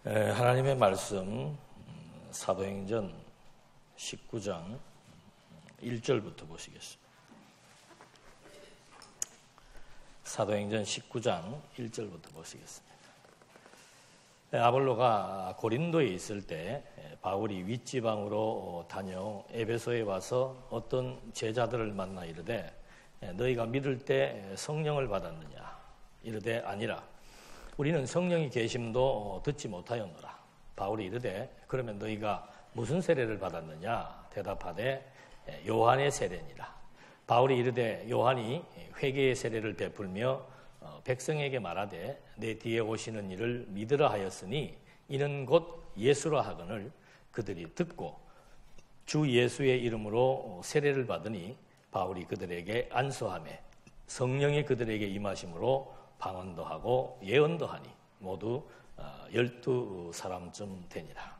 하나님의 말씀 사도행전 19장 1절부터 보시겠습니다. 사도행전 19장 1절부터 보시겠습니다. 아볼로가 고린도에 있을 때 바울이 윗지방으로 다녀 에베소에 와서 어떤 제자들을 만나 이르되 너희가 믿을 때 성령을 받았느냐? 이르되 아니라 우리는 성령이 계심도 듣지 못하였노라. 바울이 이르되 그러면 너희가 무슨 세례를 받았느냐? 대답하되 요한의 세례니라. 바울이 이르되 요한이 회개의 세례를 베풀며 백성에게 말하되 내 뒤에 오시는 이를 믿으라 하였으니 이는 곧 예수라 하거늘 그들이 듣고 주 예수의 이름으로 세례를 받으니 바울이 그들에게 안수하매 성령이 그들에게 임하심으로 방언도 하고 예언도 하니 모두 12사람쯤 되니라.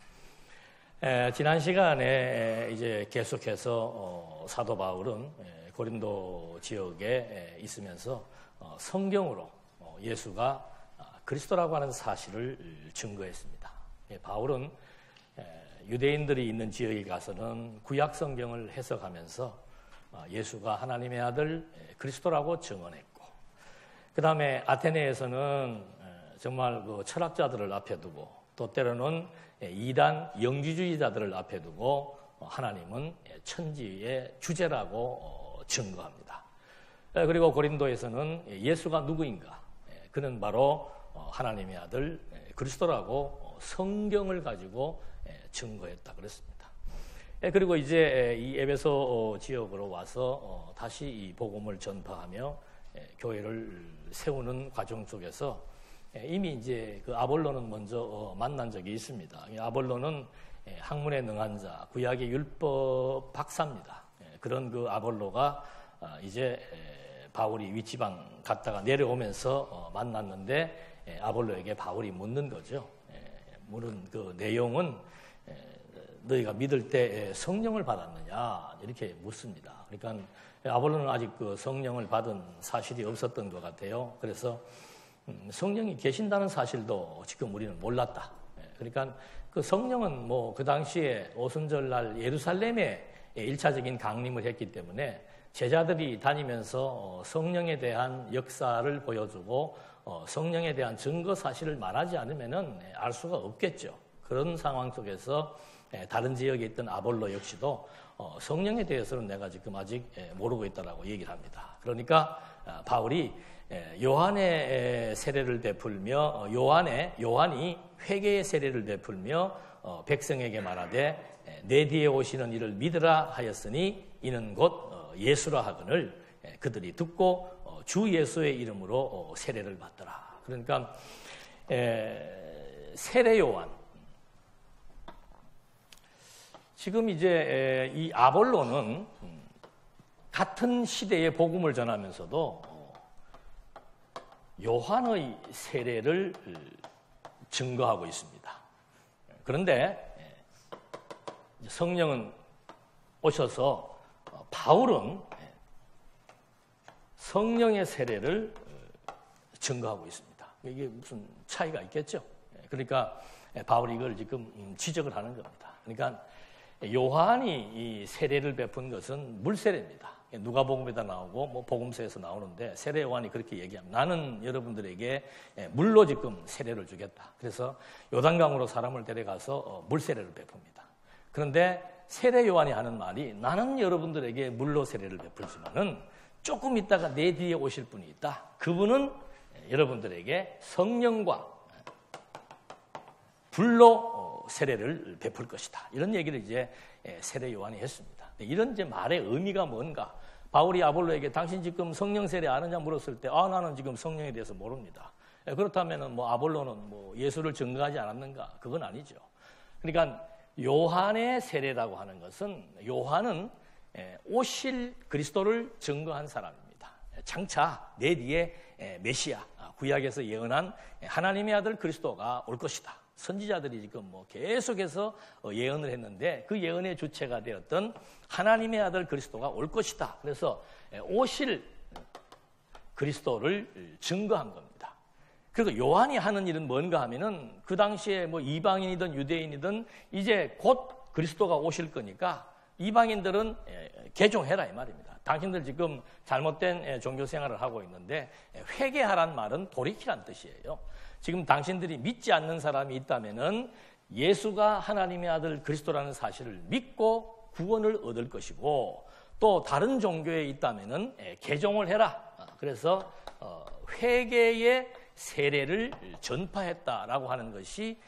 지난 시간에 이제 계속해서 사도 바울은 고린도 지역에 있으면서 성경으로 예수가 그리스도라고 하는 사실을 증거했습니다. 바울은 유대인들이 있는 지역에 가서는 구약 성경을 해석하면서 예수가 하나님의 아들 그리스도라고 증언했고, 그 다음에 아테네에서는 정말 그 철학자들을 앞에 두고 또 때로는 이단 영지주의자들을 앞에 두고 하나님은 천지의 주제라고 증거합니다. 그리고 고린도에서는 예수가 누구인가? 그는 바로 하나님의 아들 그리스도라고 성경을 가지고 증거했다 그랬습니다. 그리고 이제 이 에베소 지역으로 와서 다시 이 복음을 전파하며 교회를 세우는 과정 속에서 이미 이제 그 아볼로는 먼저 만난 적이 있습니다. 아볼로는 학문에 능한 자, 구약의 율법 박사입니다. 그런 그 아볼로가 이제 바울이 윗지방 갔다가 내려오면서 만났는데 아볼로에게 바울이 묻는 거죠. 묻는 그 내용은 너희가 믿을 때 성령을 받았느냐 이렇게 묻습니다. 그러니까 아볼로는 아직 그 성령을 받은 사실이 없었던 것 같아요. 그래서 성령이 계신다는 사실도 지금 우리는 몰랐다. 그러니까 그 성령은 뭐 그 당시에 오순절날 예루살렘에 1차적인 강림을 했기 때문에 제자들이 다니면서 성령에 대한 역사를 보여주고 성령에 대한 증거 사실을 말하지 않으면은 알 수가 없겠죠. 그런 상황 속에서 다른 지역에 있던 아볼로 역시도 성령에 대해서는 내가 지금 아직 모르고 있다라고 얘기를 합니다. 그러니까 바울이 요한의 세례를 베풀며 요한이 회개의 세례를 베풀며 백성에게 말하되 내 뒤에 오시는 이를 믿으라 하였으니 이는 곧 예수라 하거늘 그들이 듣고 주 예수의 이름으로 세례를 받더라. 그러니까 세례 요한, 지금 이제 이 아볼로는 같은 시대의 복음을 전하면서도 요한의 세례를 증거하고 있습니다. 그런데 성령은 오셔서 바울은 성령의 세례를 증거하고 있습니다. 이게 무슨 차이가 있겠죠? 그러니까 바울이 이걸 지금 지적을 하는 겁니다. 그러니까 요한이 이 세례를 베푼 것은 물세례입니다. 누가복음에다 나오고 뭐 복음서에서 나오는데 세례 요한이 그렇게 얘기합니다. 나는 여러분들에게 물로 지금 세례를 주겠다. 그래서 요단강으로 사람을 데려가서 물세례를 베풉니다. 그런데 세례 요한이 하는 말이 나는 여러분들에게 물로 세례를 베풀지만은 조금 있다가 내 뒤에 오실 분이 있다. 그분은 여러분들에게 성령과 불로 세례를 베풀 것이다. 이런 얘기를 이제 세례 요한이 했습니다. 이런 이제 말의 의미가 뭔가? 바울이 아볼로에게 당신 지금 성령 세례 아느냐 물었을 때 나는 지금 성령에 대해서 모릅니다. 그렇다면은 뭐 아볼로는 뭐 예수를 증거하지 않았는가? 그건 아니죠. 그러니까 요한의 세례라고 하는 것은 요한은 오실 그리스도를 증거한 사람입니다. 장차 내 뒤에 메시아, 구약에서 예언한 하나님의 아들 그리스도가 올 것이다. 선지자들이 지금 뭐 계속해서 예언을 했는데 그 예언의 주체가 되었던 하나님의 아들 그리스도가 올 것이다. 그래서 오실 그리스도를 증거한 겁니다. 그리고 요한이 하는 일은 뭔가 하면은 그 당시에 뭐 이방인이든 유대인이든 이제 곧 그리스도가 오실 거니까 이방인들은 개종해라 이 말입니다. 당신들 지금 잘못된 종교 생활을 하고 있는데 회개하란 말은 돌이키란 뜻이에요. 지금 당신들이 믿지 않는 사람이 있다면은 예수가 하나님의 아들 그리스도라는 사실을 믿고 구원을 얻을 것이고, 또 다른 종교에 있다면은 개종을 해라. 그래서 회개의 세례를 전파했다라고 하는 것이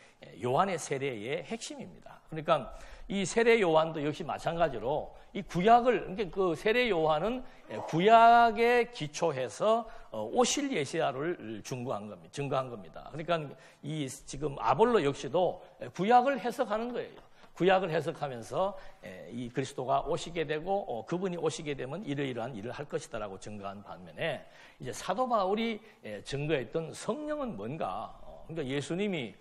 요한의 세례의 핵심입니다. 그러니까 이 세례 요한도 역시 마찬가지로 이 구약을, 그러니까 그 세례 요한은 구약에 기초해서 오실 예시야를 증거한 겁니다. 그러니까 이 지금 아볼로 역시도 구약을 해석하는 거예요. 구약을 해석하면서 이 그리스도가 오시게 되고 그분이 오시게 되면 이러이러한 일을 할 것이다라고 증거한 반면에, 이제 사도 바울이 증거했던 성령은 뭔가? 그러니까 예수님이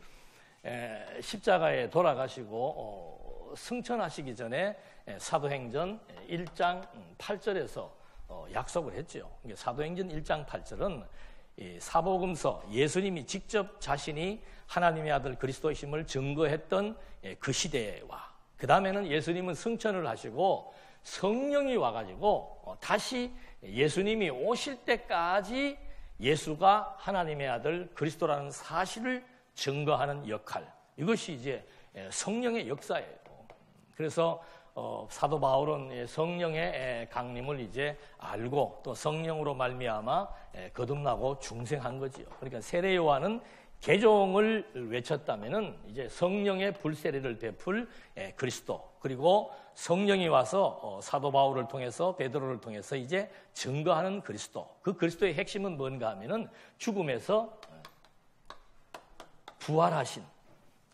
십자가에 돌아가시고 승천하시기 전에 사도행전 1장 8절에서 약속을 했죠. 사도행전 1장 8절은 사복음서, 예수님이 직접 자신이 하나님의 아들 그리스도이심을 증거했던 그 시대와, 그 다음에는 예수님은 승천을 하시고 성령이 와가지고 다시 예수님이 오실 때까지 예수가 하나님의 아들 그리스도라는 사실을 증거하는 역할, 이것이 이제 성령의 역사예요. 그래서 사도 바울은 성령의 강림을 이제 알고 또 성령으로 말미암아 거듭나고 중생한 거지요. 그러니까 세례 요한은 개종을 외쳤다면은 이제 성령의 불세례를 베풀 그리스도, 그리고 성령이 와서 사도 바울을 통해서 베드로를 통해서 이제 증거하는 그리스도. 그 그리스도의 핵심은 뭔가 하면은 죽음에서 부활하신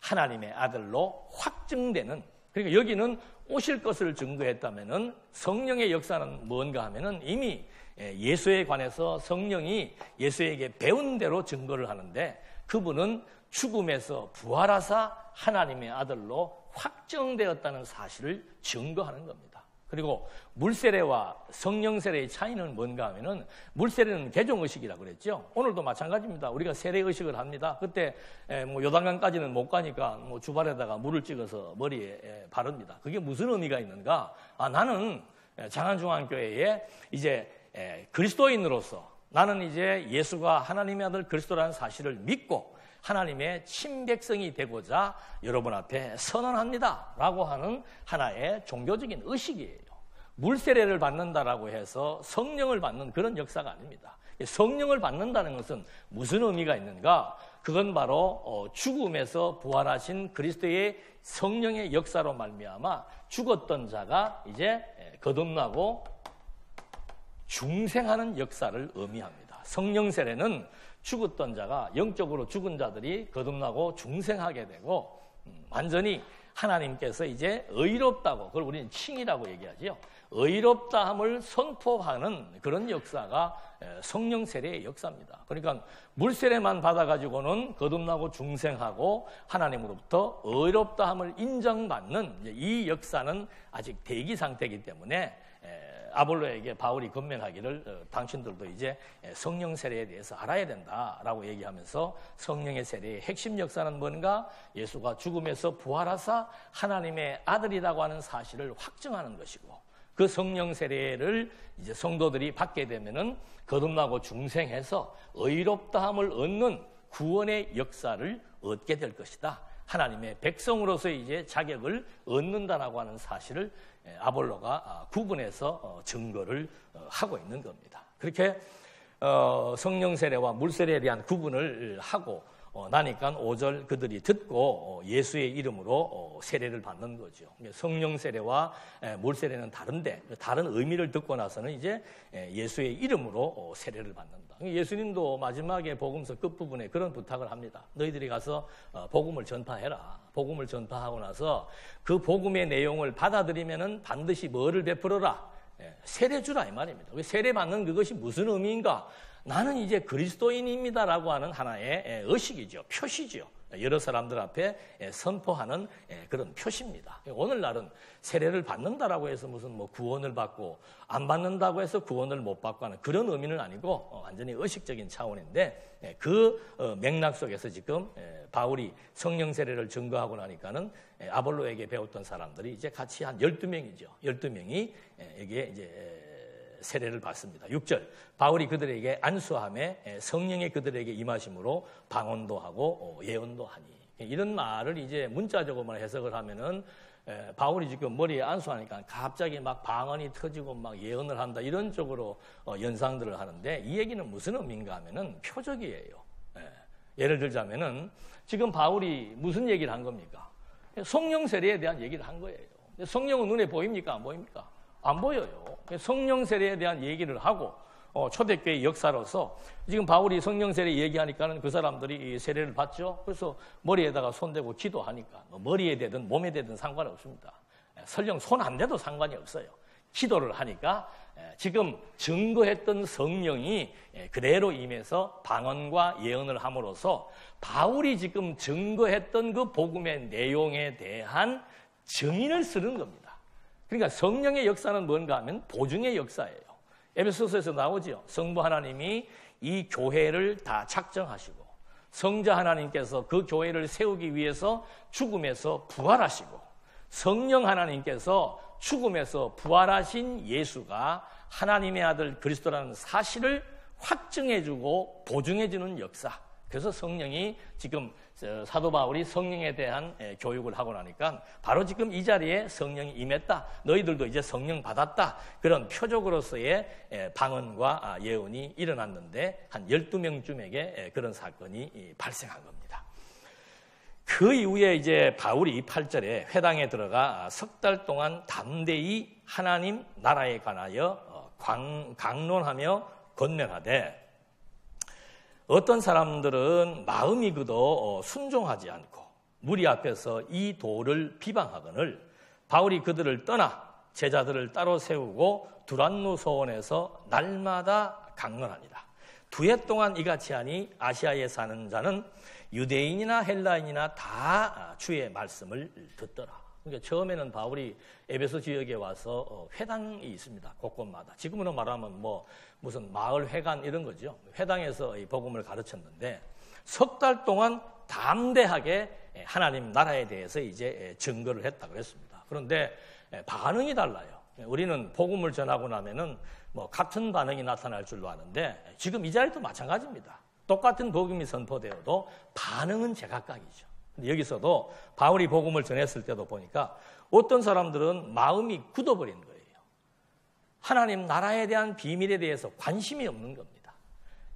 하나님의 아들로 확증되는, 그러니까 여기는 오실 것을 증거했다면은 성령의 역사는 뭔가 하면은 이미 예수에 관해서 성령이 예수에게 배운 대로 증거를 하는데, 그분은 죽음에서 부활하사 하나님의 아들로 확정되었다는 사실을 증거하는 겁니다. 그리고 물세례와 성령세례의 차이는 뭔가 하면은, 물세례는 개종의식이라고 그랬죠. 오늘도 마찬가지입니다. 우리가 세례의식을 합니다. 그때 뭐 요단강까지는 못 가니까 뭐 주발에다가 물을 찍어서 머리에 바릅니다. 그게 무슨 의미가 있는가? 나는 장안중앙교회에 이제 그리스도인으로서, 나는 이제 예수가 하나님의 아들 그리스도라는 사실을 믿고 하나님의 친백성이 되고자 여러분 앞에 선언합니다 라고 하는 하나의 종교적인 의식이에요. 물세례를 받는다라고 해서 성령을 받는 그런 역사가 아닙니다. 성령을 받는다는 것은 무슨 의미가 있는가? 그건 바로 죽음에서 부활하신 그리스도의 성령의 역사로 말미암아 죽었던 자가 이제 거듭나고 중생하는 역사를 의미합니다. 성령 세례는 죽었던 자가, 영적으로 죽은 자들이 거듭나고 중생하게 되고 완전히 하나님께서 이제 의롭다고, 그걸 우리는 칭이라고 얘기하지요. 의롭다함을 선포하는 그런 역사가 성령 세례의 역사입니다. 그러니까 물세례만 받아가지고는 거듭나고 중생하고 하나님으로부터 의롭다함을 인정받는 이 역사는 아직 대기 상태이기 때문에 아볼로에게 바울이 건면하기를 당신들도 이제 성령 세례에 대해서 알아야 된다라고 얘기하면서, 성령의 세례의 핵심 역사는 뭔가? 예수가 죽음에서 부활하사 하나님의 아들이라고 하는 사실을 확증하는 것이고, 그 성령 세례를 이제 성도들이 받게 되면은 거듭나고 중생해서 의롭다함을 얻는 구원의 역사를 얻게 될 것이다. 하나님의 백성으로서 이제 자격을 얻는다라고 하는 사실을 아볼로가 구분해서 증거를 하고 있는 겁니다. 그렇게 성령 세례와 물 세례에 대한 구분을 하고 나니까 5절 그들이 듣고 예수의 이름으로 세례를 받는 거죠. 성령 세례와 물 세례는 다른데, 다른 의미를 듣고 나서는 이제 예수의 이름으로 세례를 받는다. 예수님도 마지막에 복음서 끝부분에 그런 부탁을 합니다. 너희들이 가서 복음을 전파해라. 복음을 전파하고 나서 그 복음의 내용을 받아들이면은 반드시 뭐를 베풀어라? 세례 주라 이 말입니다. 세례 받는 그것이 무슨 의미인가? 나는 이제 그리스도인입니다라고 하는 하나의 의식이죠. 표시죠. 여러 사람들 앞에 선포하는 그런 표시입니다. 오늘날은 세례를 받는다라고 해서 무슨 뭐 구원을 받고 안 받는다고 해서 구원을 못 받고 하는 그런 의미는 아니고 완전히 의식적인 차원인데 그 맥락 속에서 지금 바울이 성령 세례를 증거하고 나니까는 아볼로에게 배웠던 사람들이 이제 같이 한 12명이죠. 12명이 여기에 이제 세례를 받습니다. 6절 바울이 그들에게 안수함에 성령이 그들에게 임하심으로 방언도 하고 예언도 하니. 이런 말을 이제 문자적으로만 해석을 하면은 바울이 지금 머리에 안수하니까 갑자기 막 방언이 터지고 막 예언을 한다 이런 쪽으로 연상들을 하는데 이 얘기는 무슨 의미인가 하면은 표적이에요. 예를 들자면은 지금 바울이 무슨 얘기를 한 겁니까? 성령 세례에 대한 얘기를 한 거예요. 성령은 눈에 보입니까? 안 보입니까? 안 보여요. 성령 세례에 대한 얘기를 하고 초대교회 역사로서 지금 바울이 성령 세례 얘기하니까는 그 사람들이 세례를 받죠. 그래서 머리에다가 손대고 기도하니까 머리에 대든 몸에 대든 상관없습니다. 설령 손 안 대도 상관이 없어요. 기도를 하니까 지금 증거했던 성령이 그대로 임해서 방언과 예언을 함으로써 바울이 지금 증거했던 그 복음의 내용에 대한 증인을 쓰는 겁니다. 그러니까 성령의 역사는 뭔가 하면 보증의 역사예요. 에베소서에서 나오죠. 성부 하나님이 이 교회를 다 작정하시고 성자 하나님께서 그 교회를 세우기 위해서 죽음에서 부활하시고 성령 하나님께서 죽음에서 부활하신 예수가 하나님의 아들 그리스도라는 사실을 확증해주고 보증해주는 역사. 그래서 성령이 지금 사도 바울이 성령에 대한 교육을 하고 나니까 바로 지금 이 자리에 성령이 임했다. 너희들도 이제 성령 받았다. 그런 표적으로서의 방언과 예언이 일어났는데 한 12명쯤에게 그런 사건이 발생한 겁니다. 그 이후에 이제 바울이 8절에 회당에 들어가 석 달 동안 담대히 하나님 나라에 관하여 강론하며 권면하되 어떤 사람들은 마음이 그도 순종하지 않고 무리 앞에서 이 도를 비방하거늘 바울이 그들을 떠나 제자들을 따로 세우고 두란노 소원에서 날마다 강론하니라. 2해 동안 이같이 하니 아시아에 사는 자는 유대인이나 헬라인이나 다 주의 말씀을 듣더라. 그러니까 처음에는 바울이 에베소 지역에 와서 회당이 있습니다. 곳곳마다. 지금으로 말하면 뭐 무슨 마을 회관 이런 거죠. 회당에서 이 복음을 가르쳤는데 석 달 동안 담대하게 하나님 나라에 대해서 이제 증거를 했다 그랬습니다. 그런데 반응이 달라요. 우리는 복음을 전하고 나면은 뭐 같은 반응이 나타날 줄로 아는데 지금 이 자리도 마찬가지입니다. 똑같은 복음이 선포되어도 반응은 제각각이죠. 여기서도 바울이 복음을 전했을 때도 보니까 어떤 사람들은 마음이 굳어버린 거예요. 하나님 나라에 대한 비밀에 대해서 관심이 없는 겁니다.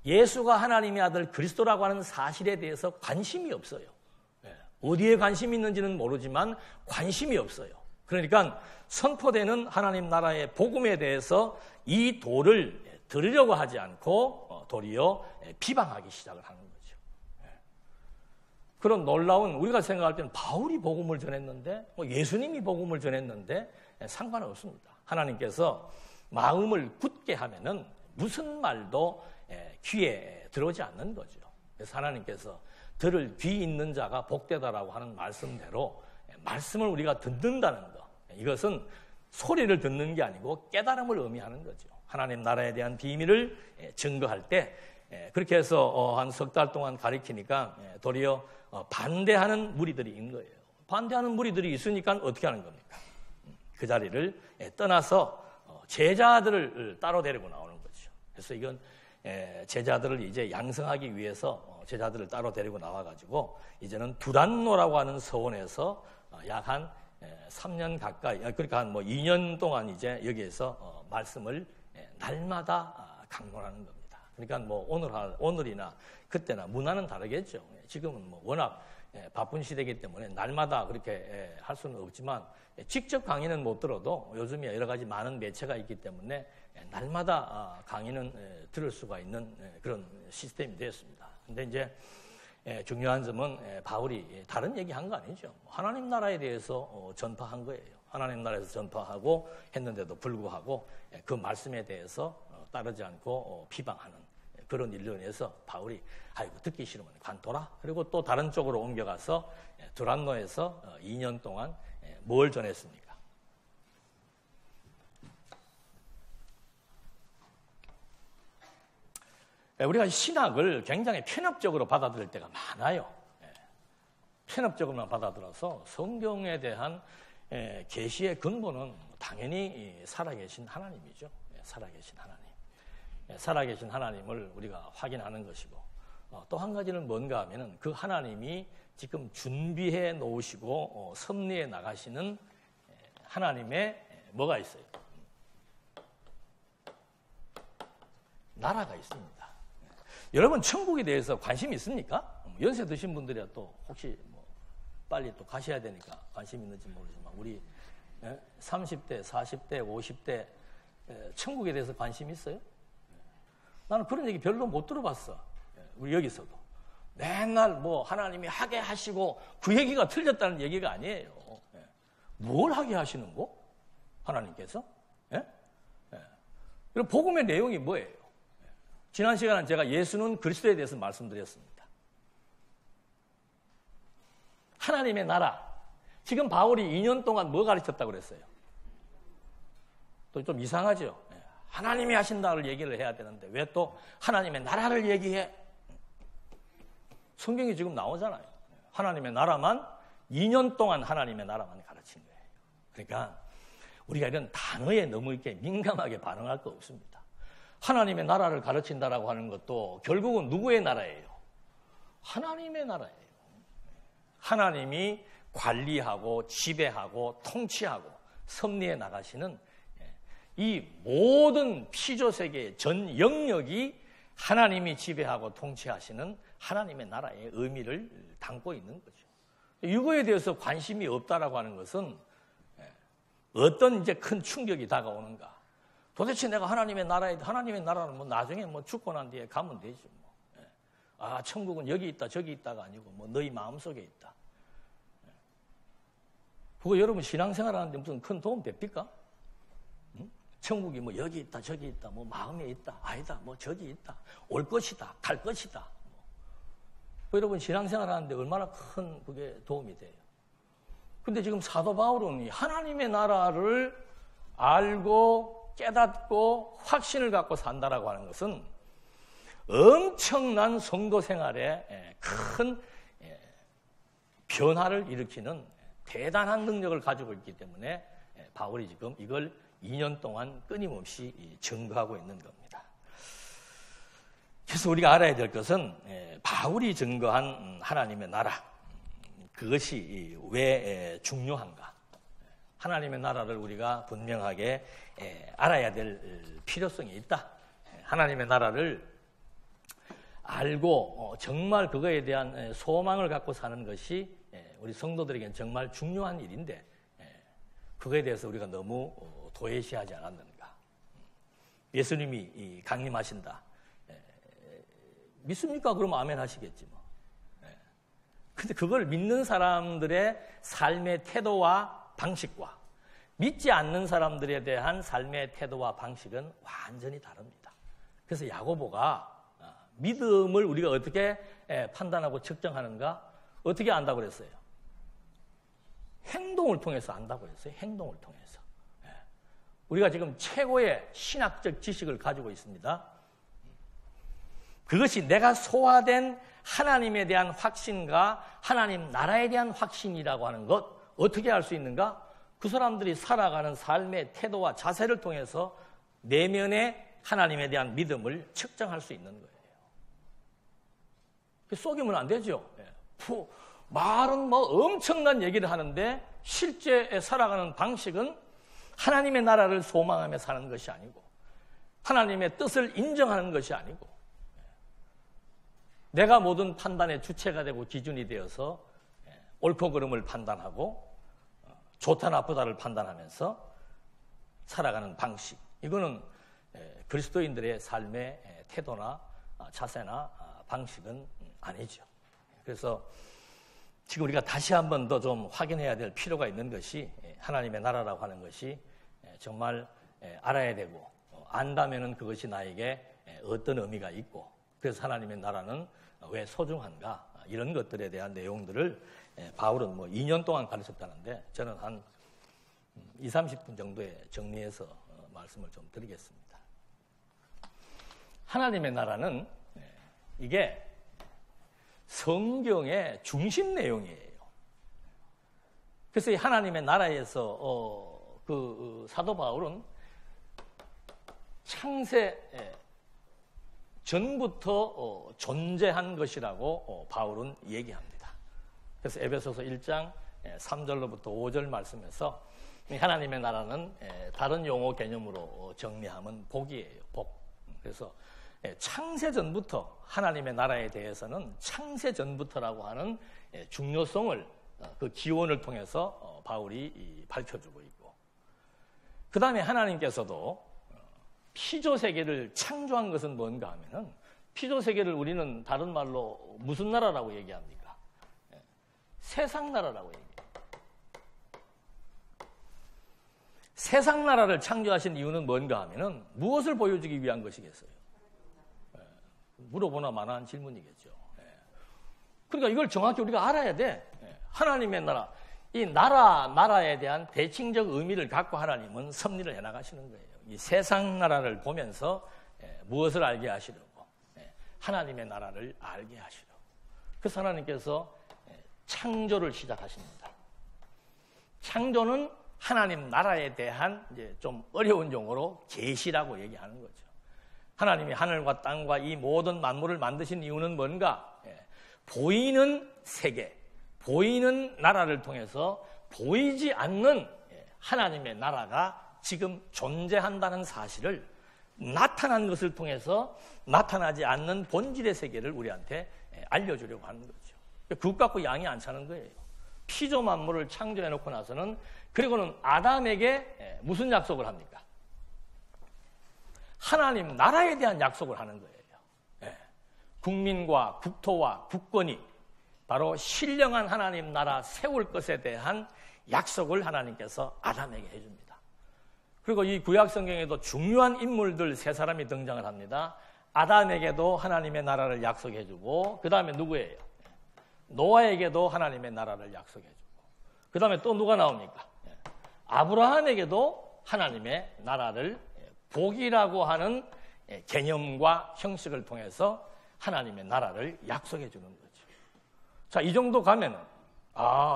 예수가 하나님의 아들 그리스도라고 하는 사실에 대해서 관심이 없어요. 어디에 관심이 있는지는 모르지만 관심이 없어요. 그러니까 선포되는 하나님 나라의 복음에 대해서 이 도를 들으려고 하지 않고 도리어 비방하기 시작을 하는 거죠. 그런 놀라운 우리가 생각할 때는 바울이 복음을 전했는데 예수님이 복음을 전했는데 상관은 없습니다. 하나님께서 마음을 굳게 하면은 무슨 말도 귀에 들어오지 않는 거죠. 그래서 하나님께서 들을 귀 있는 자가 복되다라고 하는 말씀대로 말씀을 우리가 듣는다는 것, 이것은 소리를 듣는 게 아니고 깨달음을 의미하는 거죠. 하나님 나라에 대한 비밀을 증거할 때 그렇게 해서 한 석 달 동안 가르치니까 도리어 반대하는 무리들이 있는 거예요. 반대하는 무리들이 있으니까 어떻게 하는 겁니까? 그 자리를 떠나서 제자들을 따로 데리고 나오는 거죠. 그래서 이건 제자들을 이제 양성하기 위해서 제자들을 따로 데리고 나와가지고 이제는 두란노라고 하는 서원에서 약 한 3년 가까이, 그러니까 한 뭐 2년 동안 이제 여기에서 말씀을 날마다 강론하는 겁니다. 그러니까 뭐 오늘이나 그때나 문화는 다르겠죠. 지금은 뭐 워낙 바쁜 시대이기 때문에 날마다 그렇게 할 수는 없지만 직접 강의는 못 들어도 요즘에 여러 가지 많은 매체가 있기 때문에 날마다 강의는 들을 수가 있는 그런 시스템이 되었습니다. 근데 이제 중요한 점은 바울이 다른 얘기한 거 아니죠. 하나님 나라에 대해서 전파한 거예요. 하나님 나라에서 전파하고 했는데도 불구하고 그 말씀에 대해서 따르지 않고 비방하는 그런 일로 인해서 바울이 아이고 듣기 싫으면 관둬라. 그리고 또 다른 쪽으로 옮겨가서 두란노에서 2년 동안 뭘 전했습니까? 우리가 신학을 굉장히 편협적으로 받아들일 때가 많아요. 편협적으로만 받아들여서 성경에 대한 계시의 근본은 당연히 살아계신 하나님이죠. 살아계신 하나님. 살아계신 하나님을 우리가 확인하는 것이고, 또 한 가지는 뭔가 하면은 그 하나님이 지금 준비해 놓으시고 섭리해 나가시는 하나님의 뭐가 있어요? 나라가 있습니다. 여러분 천국에 대해서 관심 있습니까? 연세 드신 분들이야 또 혹시 뭐 빨리 또 가셔야 되니까 관심 있는지 모르지만 우리 30대, 40대, 50대 천국에 대해서 관심 있어요? 나는 그런 얘기 별로 못 들어봤어. 우리 여기서도 맨날 뭐 하나님이 하게 하시고 그 얘기가 틀렸다는 얘기가 아니에요. 뭘 하게 하시는 거? 하나님께서? 그리고 복음의 내용이 뭐예요? 지난 시간은 제가 예수는 그리스도에 대해서 말씀드렸습니다. 하나님의 나라. 지금 바울이 2년 동안 뭐 가르쳤다고 그랬어요? 또 좀 이상하죠? 하나님이 하신다를 얘기를 해야 되는데 왜 또 하나님의 나라를 얘기해? 성경이 지금 나오잖아요. 하나님의 나라만 2년 동안 하나님의 나라만 가르친 거예요. 그러니까 우리가 이런 단어에 너무 이렇게 민감하게 반응할 거 없습니다. 하나님의 나라를 가르친다라고 하는 것도 결국은 누구의 나라예요? 하나님의 나라예요. 하나님이 관리하고 지배하고 통치하고 섭리해 나가시는 이 모든 피조세계의 전 영역이 하나님이 지배하고 통치하시는 하나님의 나라의 의미를 담고 있는 거죠. 이거에 대해서 관심이 없다라고 하는 것은 어떤 이제 큰 충격이 다가오는가? 도대체 내가 하나님의 나라는 뭐 나중에 뭐 죽고 난 뒤에 가면 되지 뭐. 아, 천국은 여기 있다 저기 있다가 아니고 뭐 너희 마음속에 있다. 그거 여러분 신앙생활 하는데 무슨 큰 도움 됩니까? 천국이 뭐 여기 있다 저기 있다 뭐 마음에 있다 아니다 뭐 저기 있다 올 것이다 갈 것이다. 여러분 신앙생활 하는데 얼마나 큰 그게 도움이 돼요. 근데 지금 사도 바울은 하나님의 나라를 알고 깨닫고 확신을 갖고 산다라고 하는 것은 엄청난 성도 생활에 큰 변화를 일으키는 대단한 능력을 가지고 있기 때문에 바울이 지금 이걸 2년 동안 끊임없이 증거하고 있는 겁니다. 그래서 우리가 알아야 될 것은 바울이 증거한 하나님의 나라, 그것이 왜 중요한가? 하나님의 나라를 우리가 분명하게 알아야 될 필요성이 있다. 하나님의 나라를 알고 정말 그거에 대한 소망을 갖고 사는 것이 우리 성도들에게는 정말 중요한 일인데 그거에 대해서 우리가 너무 도외시하지 않았는가. 예수님이 강림하신다. 믿습니까? 그러면 아멘 하시겠지 뭐. 근데 그걸 믿는 사람들의 삶의 태도와 방식과 믿지 않는 사람들에 대한 삶의 태도와 방식은 완전히 다릅니다. 그래서 야고보가 믿음을 우리가 어떻게 판단하고 측정하는가? 어떻게 안다고 그랬어요? 행동을 통해서 안다고 그랬어요. 행동을 통해서. 우리가 지금 최고의 신학적 지식을 가지고 있습니다. 그것이 내가 소화된 하나님에 대한 확신과 하나님 나라에 대한 확신이라고 하는 것, 어떻게 알 수 있는가? 그 사람들이 살아가는 삶의 태도와 자세를 통해서 내면의 하나님에 대한 믿음을 측정할 수 있는 거예요. 속이면 안 되죠. 말은 뭐 엄청난 얘기를 하는데 실제 살아가는 방식은 하나님의 나라를 소망하며 사는 것이 아니고 하나님의 뜻을 인정하는 것이 아니고 내가 모든 판단의 주체가 되고 기준이 되어서 옳고 그름을 판단하고 좋다 나쁘다를 판단하면서 살아가는 방식, 이거는 그리스도인들의 삶의 태도나 자세나 방식은 아니죠. 그래서 지금 우리가 다시 한 번 더 좀 확인해야 될 필요가 있는 것이 하나님의 나라라고 하는 것이 정말 알아야 되고 안다면은 그것이 나에게 어떤 의미가 있고 그래서 하나님의 나라는 왜 소중한가? 이런 것들에 대한 내용들을 바울은 2년 동안 가르쳤다는데 저는 한 20-30분 정도에 정리해서 말씀을 좀 드리겠습니다. 하나님의 나라는 이게 성경의 중심 내용이에요. 그래서 이 하나님의 나라에서 그 사도 바울은 창세 전부터 존재한 것이라고 바울은 얘기합니다. 그래서 에베소서 1장 3절로부터 5절 말씀에서 하나님의 나라는 다른 용어 개념으로 정리하면 복이에요. 복. 그래서 창세 전부터 하나님의 나라에 대해서는 창세 전부터라고 하는 중요성을 그 기원을 통해서 바울이 밝혀주고 있고, 그 다음에 하나님께서도 피조 세계를 창조한 것은 뭔가 하면은, 피조 세계를 우리는 다른 말로 무슨 나라라고 얘기합니까? 세상 나라라고 얘기해요. 세상 나라를 창조하신 이유는 뭔가 하면은 무엇을 보여주기 위한 것이겠어요? 물어보나 마나한 질문이겠죠. 그러니까 이걸 정확히 우리가 알아야 돼. 하나님의 나라, 이 나라에 대한 대칭적 의미를 갖고 하나님은 섭리를 해나가시는 거예요. 이 세상 나라를 보면서 무엇을 알게 하시려고? 하나님의 나라를 알게 하시려고. 그래서 하나님께서 창조를 시작하십니다. 창조는 하나님 나라에 대한 이제 좀 어려운 용어로 계시라고 얘기하는 거죠. 하나님이 하늘과 땅과 이 모든 만물을 만드신 이유는 뭔가? 보이는 세계, 보이는 나라를 통해서 보이지 않는 하나님의 나라가 지금 존재한다는 사실을 나타난 것을 통해서 나타나지 않는 본질의 세계를 우리한테 알려주려고 하는 거죠. 그것 갖고 양이 안 차는 거예요. 피조 만물을 창조해놓고 나서는, 그리고는 아담에게 무슨 약속을 합니까? 하나님 나라에 대한 약속을 하는 거예요. 국민과 국토와 국권이 바로 신령한 하나님 나라 세울 것에 대한 약속을 하나님께서 아담에게 해줍니다. 그리고 이 구약 성경에도 중요한 인물들 세 사람이 등장을 합니다. 아담에게도 하나님의 나라를 약속해주고, 그 다음에 누구예요? 노아에게도 하나님의 나라를 약속해주고, 그 다음에 또 누가 나옵니까? 아브라함에게도 하나님의 나라를 복이라고 하는 개념과 형식을 통해서 하나님의 나라를 약속해 주는 거죠. 자, 이 정도 가면은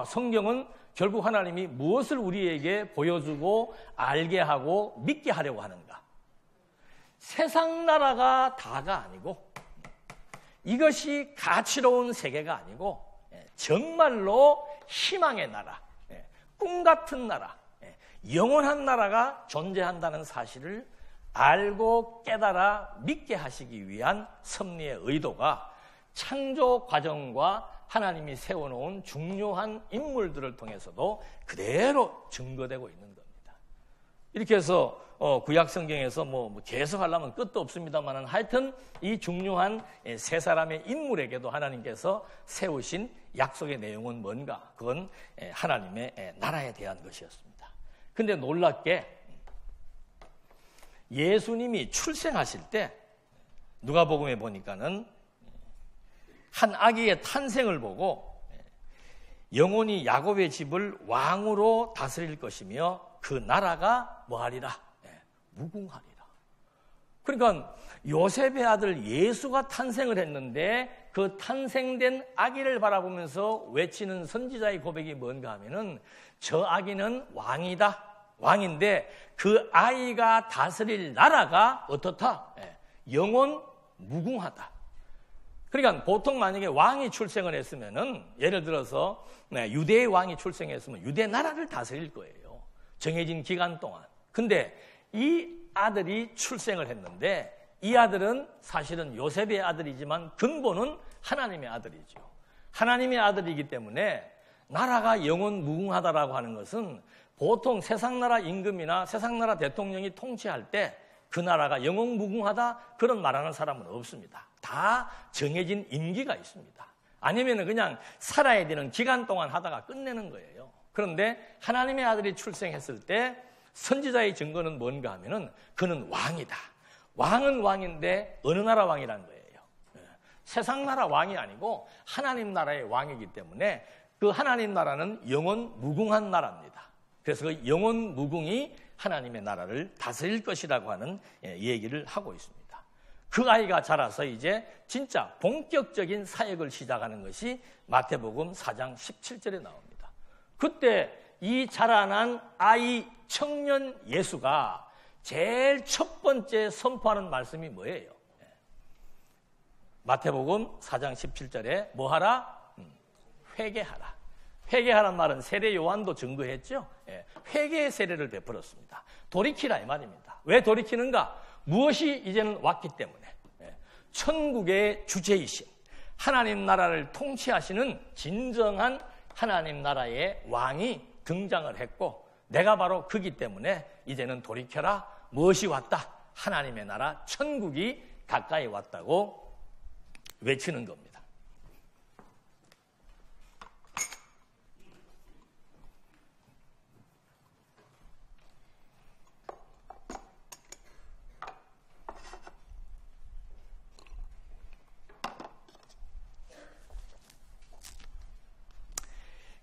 성경은 결국 하나님이 무엇을 우리에게 보여주고 알게 하고 믿게 하려고 하는가? 세상 나라가 다가 아니고, 이것이 가치로운 세계가 아니고 정말로 희망의 나라, 꿈 같은 나라, 영원한 나라가 존재한다는 사실을 알고 깨달아 믿게 하시기 위한 섭리의 의도가 창조 과정과 하나님이 세워놓은 중요한 인물들을 통해서도 그대로 증거되고 있는 겁니다. 이렇게 해서 구약 성경에서 계속 하려면 끝도 없습니다만, 하여튼 이 중요한 세 사람의 인물에게도 하나님께서 세우신 약속의 내용은 뭔가? 그건 하나님의 나라에 대한 것이었습니다. 근데 놀랍게 예수님이 출생하실 때 누가복음에 보니까는 한 아기의 탄생을 보고 영원히 야곱의 집을 왕으로 다스릴 것이며 그 나라가 뭐하리라? 무궁하리라. 그러니까 요셉의 아들 예수가 탄생을 했는데 그 탄생된 아기를 바라보면서 외치는 선지자의 고백이 뭔가 하면은, 저 아기는 왕이다. 왕인데 그 아이가 다스릴 나라가 어떻다? 영원 무궁하다. 그러니까 보통 만약에 왕이 출생을 했으면은, 예를 들어서 유대의 왕이 출생했으면 유대 나라를 다스릴 거예요. 정해진 기간 동안. 근데 이 아들이 출생을 했는데, 이 아들은 사실은 요셉의 아들이지만 근본은 하나님의 아들이죠. 하나님의 아들이기 때문에 나라가 영원 무궁하다라고 하는 것은, 보통 세상 나라 임금이나 세상 나라 대통령이 통치할 때 그 나라가 영원 무궁하다 그런 말하는 사람은 없습니다. 다 정해진 임기가 있습니다. 아니면 그냥 살아야 되는 기간 동안 하다가 끝내는 거예요. 그런데 하나님의 아들이 출생했을 때 선지자의 증거는 뭔가 하면은, 그는 왕이다. 왕은 왕인데 어느 나라 왕이라는 거예요? 세상 나라 왕이 아니고 하나님 나라의 왕이기 때문에 그 하나님 나라는 영원 무궁한 나라입니다. 그래서 그 영원 무궁이 하나님의 나라를 다스릴 것이라고 하는 얘기를 하고 있습니다. 그 아이가 자라서 이제 진짜 본격적인 사역을 시작하는 것이 마태복음 4장 17절에 나옵니다. 그때 이 자라난 아이 청년 예수가 제일 첫 번째 선포하는 말씀이 뭐예요? 마태복음 4장 17절에 뭐하라? 회개하라. 회개하란 말은 세례 요한도 증거했죠. 회개의 세례를 베풀었습니다. 돌이키라 이 말입니다. 왜 돌이키는가? 무엇이 이제는 왔기 때문에 천국의 주제이신 하나님 나라를 통치하시는 진정한 하나님 나라의 왕이 등장을 했고 내가 바로 그기 때문에 이제는 돌이켜라. 무엇이 왔다? 하나님의 나라 천국이 가까이 왔다고 외치는 겁니다.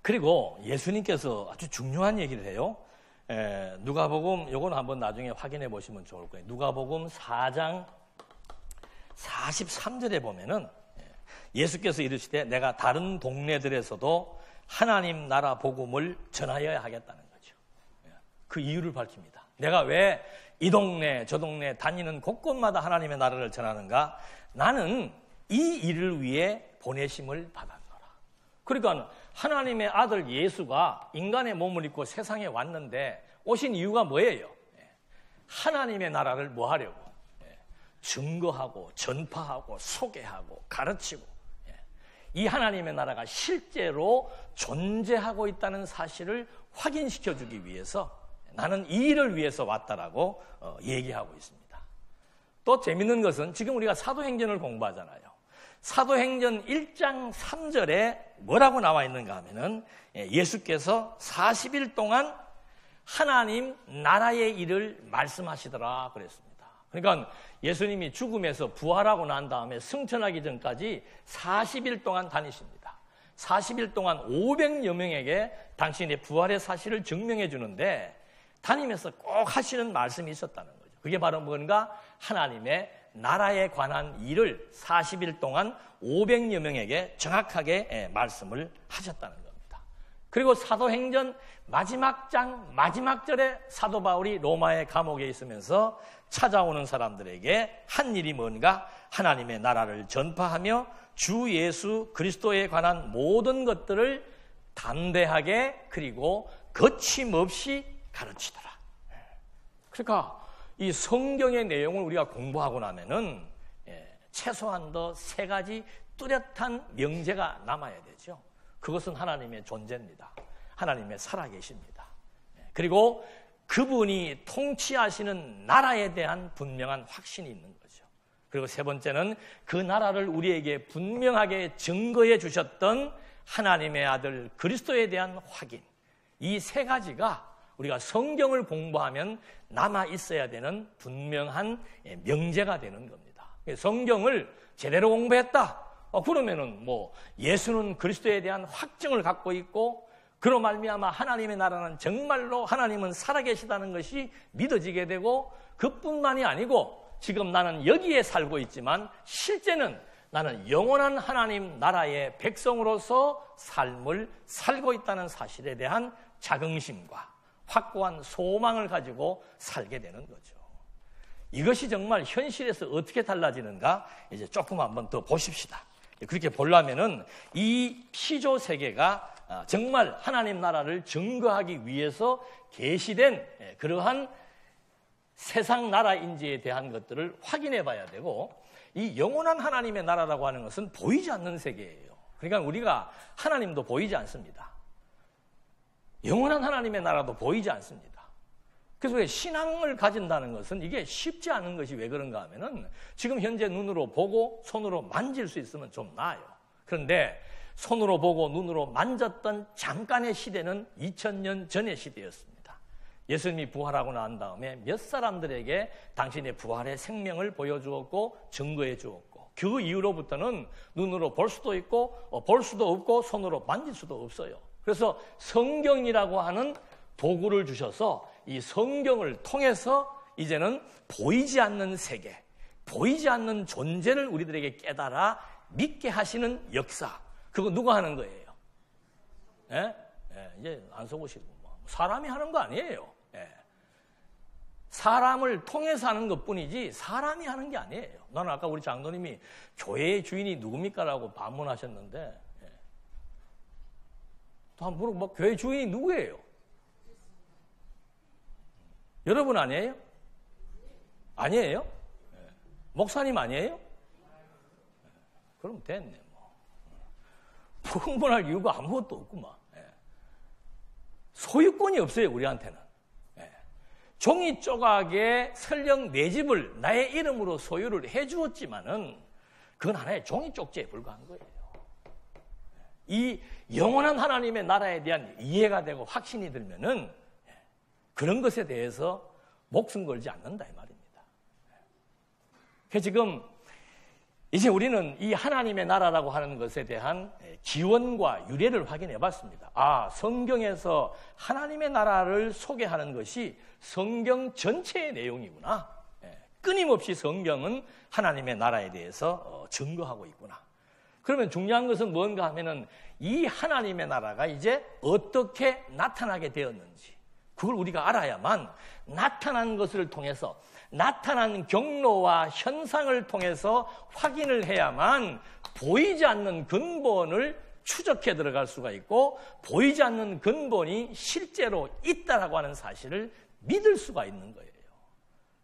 그리고 예수님께서 아주 중요한 얘기를 해요. 누가복음, 요거는 한번 나중에 확인해 보시면 좋을 거예요. 누가복음 4장 43절에 보면은 예수께서 이르시되 내가 다른 동네들에서도 하나님 나라 복음을 전하여야 하겠다는 거죠. 그 이유를 밝힙니다. 내가 왜 이 동네 저 동네 다니는 곳곳마다 하나님의 나라를 전하는가? 나는 이 일을 위해 보내심을 받았노라. 그러니까 하나님의 아들 예수가 인간의 몸을 입고 세상에 왔는데 오신 이유가 뭐예요? 하나님의 나라를 뭐 하려고? 증거하고 전파하고 소개하고 가르치고 이 하나님의 나라가 실제로 존재하고 있다는 사실을 확인시켜주기 위해서 나는 이 일을 위해서 왔다라고 얘기하고 있습니다. 또 재밌는 것은 지금 우리가 사도행전을 공부하잖아요. 사도행전 1장 3절에 뭐라고 나와 있는가 하면은 예수께서 40일 동안 하나님 나라의 일을 말씀하시더라 그랬습니다. 그러니까 예수님이 죽음에서 부활하고 난 다음에 승천하기 전까지 40일 동안 다니십니다. 40일 동안 500여 명에게 당신의 부활의 사실을 증명해 주는데 다니면서 꼭 하시는 말씀이 있었다는 거죠. 그게 바로 뭔가 하나님의 나라에 관한 일을 40일 동안 500여 명에게 정확하게 말씀을 하셨다는 겁니다. 그리고 사도행전 마지막 장 마지막 절에 사도 바울이 로마의 감옥에 있으면서 찾아오는 사람들에게 한 일이 뭔가? 하나님의 나라를 전파하며 주 예수 그리스도에 관한 모든 것들을 담대하게 그리고 거침없이 가르치더라. 그러니까 이 성경의 내용을 우리가 공부하고 나면은 최소한도 3가지 뚜렷한 명제가 남아야 되죠. 그것은 하나님의 존재입니다. 하나님의 살아계십니다. 그리고 그분이 통치하시는 나라에 대한 분명한 확신이 있는 거죠. 그리고 3번째는 그 나라를 우리에게 분명하게 증거해 주셨던 하나님의 아들 그리스도에 대한 확인. 이 3가지가 우리가 성경을 공부하면 남아 있어야 되는 분명한 명제가 되는 겁니다. 성경을 제대로 공부했다. 그러면은 뭐 예수는 그리스도에 대한 확증을 갖고 있고 그로 말미암아 하나님의 나라는 정말로 하나님은 살아계시다는 것이 믿어지게 되고 그뿐만이 아니고 지금 나는 여기에 살고 있지만 실제는 나는 영원한 하나님 나라의 백성으로서 삶을 살고 있다는 사실에 대한 자긍심과 확고한 소망을 가지고 살게 되는 거죠. 이것이 정말 현실에서 어떻게 달라지는가 이제 조금 한번 더 보십시다. 그렇게 보려면은 이 피조 세계가 정말 하나님 나라를 증거하기 위해서 계시된 그러한 세상 나라인지에 대한 것들을 확인해 봐야 되고 이 영원한 하나님의 나라라고 하는 것은 보이지 않는 세계예요. 그러니까 우리가 하나님도 보이지 않습니다. 영원한 하나님의 나라도 보이지 않습니다. 그래서 왜 신앙을 가진다는 것은 이게 쉽지 않은 것이 왜 그런가 하면은 지금 현재 눈으로 보고 손으로 만질 수 있으면 좀 나아요. 그런데 손으로 보고 눈으로 만졌던 잠깐의 시대는 2000년 전의 시대였습니다. 예수님이 부활하고 난 다음에 몇 사람들에게 당신의 부활의 생명을 보여주었고 증거해 주었고 그 이후로부터는 눈으로 볼 수도 있고 볼 수도 없고 손으로 만질 수도 없어요. 그래서 성경이라고 하는 도구를 주셔서 이 성경을 통해서 이제는 보이지 않는 세계, 보이지 않는 존재를 우리들에게 깨달아 믿게 하시는 역사. 그거 누가 하는 거예요? 예? 예, 이제 안 속으시고 사람이 하는 거 아니에요. 예. 사람을 통해서 하는 것뿐이지 사람이 하는 게 아니에요. 나는 아까 우리 장로님이 교회의 주인이 누굽니까? 라고 반문하셨는데 예. 또 한번 물어보면 교회 주인이 누구예요? 여러분 아니에요? 아니에요? 예. 목사님 아니에요? 예. 그럼 됐네 뭐. 흥분할 이유가 아무것도 없구만. 예. 소유권이 없어요 우리한테는. 종이 조각에 설령 내 집을 나의 이름으로 소유를 해주었지만은 그건 하나의 종이 쪽지에 불과한 거예요. 이 영원한 하나님의 나라에 대한 이해가 되고 확신이 들면은 그런 것에 대해서 목숨 걸지 않는다 이 말입니다. 그래서 지금 이제 우리는 이 하나님의 나라라고 하는 것에 대한 기원과 유래를 확인해 봤습니다. 아, 성경에서 하나님의 나라를 소개하는 것이 성경 전체의 내용이구나. 끊임없이 성경은 하나님의 나라에 대해서 증거하고 있구나. 그러면 중요한 것은 뭔가 하면은 이 하나님의 나라가 이제 어떻게 나타나게 되었는지 그걸 우리가 알아야만 나타난 것을 통해서 나타난 경로와 현상을 통해서 확인을 해야만 보이지 않는 근본을 추적해 들어갈 수가 있고 보이지 않는 근본이 실제로 있다라고 하는 사실을 믿을 수가 있는 거예요.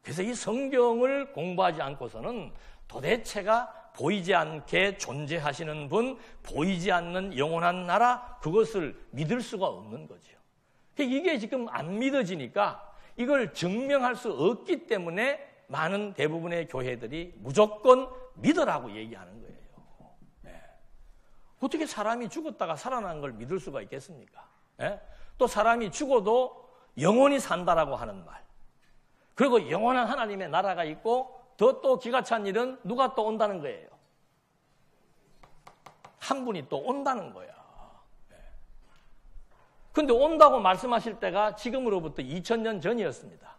그래서 이 성경을 공부하지 않고서는 도대체가 보이지 않게 존재하시는 분, 보이지 않는 영원한 나라, 그것을 믿을 수가 없는 거죠. 이게 지금 안 믿어지니까 이걸 증명할 수 없기 때문에 많은 대부분의 교회들이 무조건 믿으라고 얘기하는 거예요. 네. 어떻게 사람이 죽었다가 살아난 걸 믿을 수가 있겠습니까? 네? 또 사람이 죽어도 영원히 산다라고 하는 말. 그리고 영원한 하나님의 나라가 있고 더 또 기가 찬 일은 누가 또 온다는 거예요. 한 분이 또 온다는 거야. 근데 온다고 말씀하실 때가 지금으로부터 2000년 전이었습니다.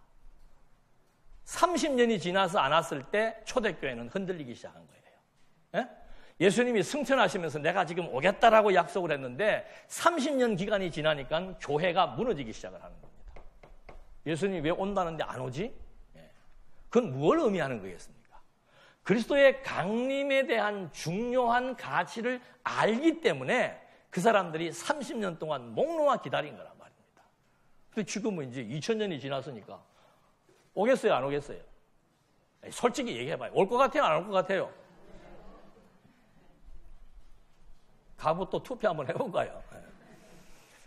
30년이 지나서 안 왔을 때 초대교회는 흔들리기 시작한 거예요. 예? 예수님이 승천하시면서 내가 지금 오겠다라고 약속을 했는데 30년 기간이 지나니까 교회가 무너지기 시작을 하는 겁니다. 예수님이 왜 온다는데 안 오지? 예. 그건 무엇을 의미하는 거겠습니까? 그리스도의 강림에 대한 중요한 가치를 알기 때문에 그 사람들이 30년 동안 목 놓아 기다린 거란 말입니다. 근데 지금은 이제 2000년이 지났으니까 오겠어요, 안 오겠어요? 솔직히 얘기해봐요. 올 것 같아요, 안 올 것 같아요? 가보 또 투표 한번 해볼까요?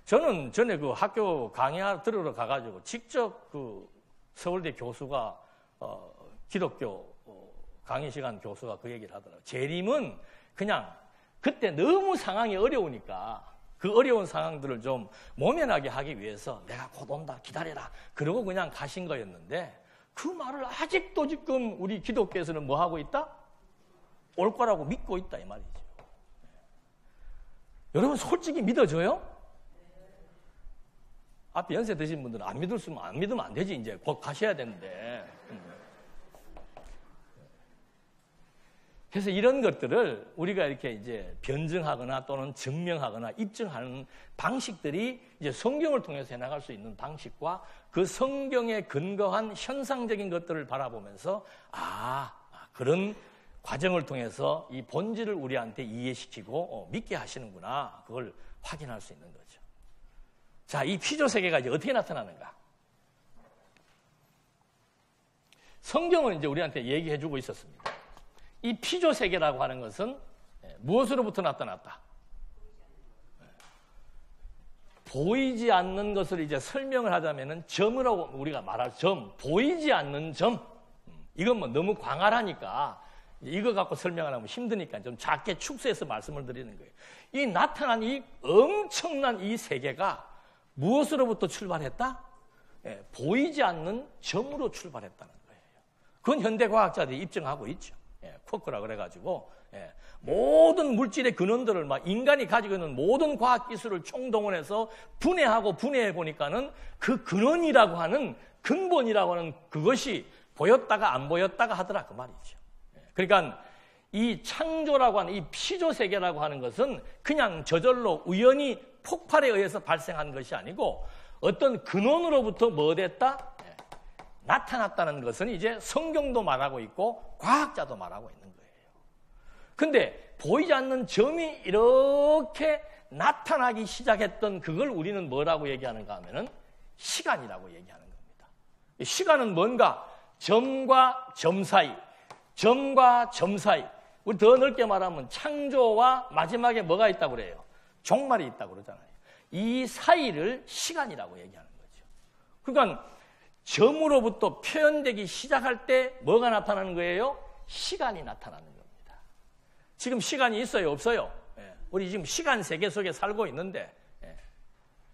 저는 전에 그 학교 강의 들으러 가가지고 직접 그 서울대 교수가 기독교 강의 시간 교수가 그 얘기를 하더라고요. 재림은 그냥 그때 너무 상황이 어려우니까 그 어려운 상황들을 좀 모면하게 하기 위해서 내가 곧 온다 기다려라 그러고 그냥 가신 거였는데 그 말을 아직도 지금 우리 기독교에서는 뭐 하고 있다? 올 거라고 믿고 있다 이 말이죠. 여러분 솔직히 믿어져요? 앞에 연세 드신 분들은 안 믿으면 안 되지 이제 곧 가셔야 되는데 그래서 이런 것들을 우리가 이렇게 이제 변증하거나 또는 증명하거나 입증하는 방식들이 이제 성경을 통해서 해나갈 수 있는 방식과 그 성경에 근거한 현상적인 것들을 바라보면서 그런 과정을 통해서 이 본질을 우리한테 이해시키고 믿게 하시는구나 그걸 확인할 수 있는 거죠. 자, 이 피조 세계가 이제 어떻게 나타나는가? 성경은 이제 우리한테 얘기해주고 있었습니다. 이 피조 세계라고 하는 것은 무엇으로부터 나타났다? 보이지 않는 것을 이제 설명을 하자면은 점으로 우리가 말할 점, 보이지 않는 점. 이건 뭐 너무 광활하니까 이거 갖고 설명을 하면 힘드니까 좀 작게 축소해서 말씀을 드리는 거예요. 이 나타난 이 엄청난 이 세계가 무엇으로부터 출발했다? 보이지 않는 점으로 출발했다는 거예요. 그건 현대 과학자들이 입증하고 있죠. 쿼크라 그래가지고 모든 물질의 근원들을 막 인간이 가지고 있는 모든 과학 기술을 총동원해서 분해하고 분해해 보니까는 그 근원이라고 하는 근본이라고 하는 그것이 보였다가 안 보였다가 하더라 그 말이죠. 그러니까 이 창조라고 하는 이 피조 세계라고 하는 것은 그냥 저절로 우연히 폭발에 의해서 발생한 것이 아니고 어떤 근원으로부터 뭐 됐다? 나타났다는 것은 이제 성경도 말하고 있고 과학자도 말하고 있는 거예요. 근데 보이지 않는 점이 이렇게 나타나기 시작했던 그걸 우리는 뭐라고 얘기하는가 하면은 시간이라고 얘기하는 겁니다. 시간은 뭔가 점과 점 사이, 점과 점 사이. 우리 더 넓게 말하면 창조와 마지막에 뭐가 있다고 그래요? 종말이 있다고 그러잖아요. 이 사이를 시간이라고 얘기하는 거죠. 그러니까 점으로부터 표현되기 시작할 때 뭐가 나타나는 거예요? 시간이 나타나는 겁니다. 지금 시간이 있어요? 없어요? 우리 지금 시간 세계 속에 살고 있는데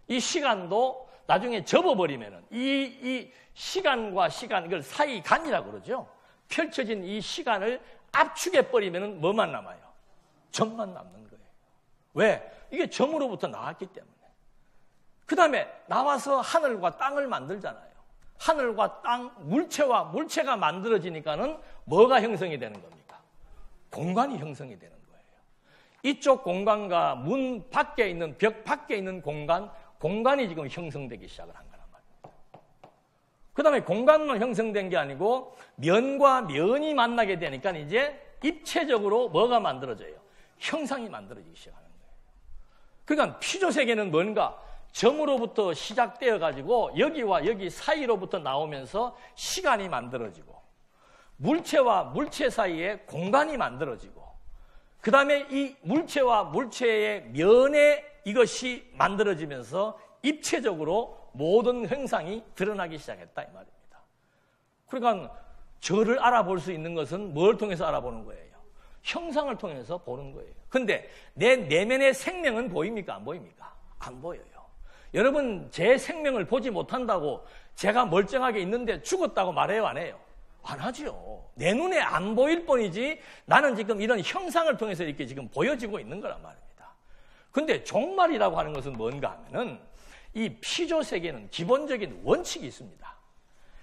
이 시간도 나중에 접어버리면은 이 시간과 시간, 이걸 사이간이라고 그러죠. 펼쳐진 이 시간을 압축해버리면은 뭐만 남아요? 점만 남는 거예요. 왜? 이게 점으로부터 나왔기 때문에. 그 다음에 나와서 하늘과 땅을 만들잖아요. 하늘과 땅, 물체와 물체가 만들어지니까는 뭐가 형성이 되는 겁니까? 공간이 형성이 되는 거예요. 이쪽 공간과 문 밖에 있는, 벽 밖에 있는 공간이 지금 형성되기 시작을 한 거란 말입니다. 그 다음에 공간만 형성된 게 아니고 면과 면이 만나게 되니까 이제 입체적으로 뭐가 만들어져요? 형상이 만들어지기 시작하는 거예요. 그러니까 피조세계는 뭔가? 점으로부터 시작되어가지고 여기와 여기 사이로부터 나오면서 시간이 만들어지고 물체와 물체 사이에 공간이 만들어지고 그 다음에 이 물체와 물체의 면에 이것이 만들어지면서 입체적으로 모든 형상이 드러나기 시작했다 이 말입니다. 그러니까 저를 알아볼 수 있는 것은 뭘 통해서 알아보는 거예요? 형상을 통해서 보는 거예요. 근데 내 내면의 생명은 보입니까? 안 보입니까? 안 보여요. 여러분 제 생명을 보지 못한다고 제가 멀쩡하게 있는데 죽었다고 말해요? 안 해요? 안 하죠. 내 눈에 안 보일 뿐이지 나는 지금 이런 형상을 통해서 이렇게 지금 보여지고 있는 거란 말입니다. 근데 종말이라고 하는 것은 뭔가 하면은 이 피조세계는 기본적인 원칙이 있습니다.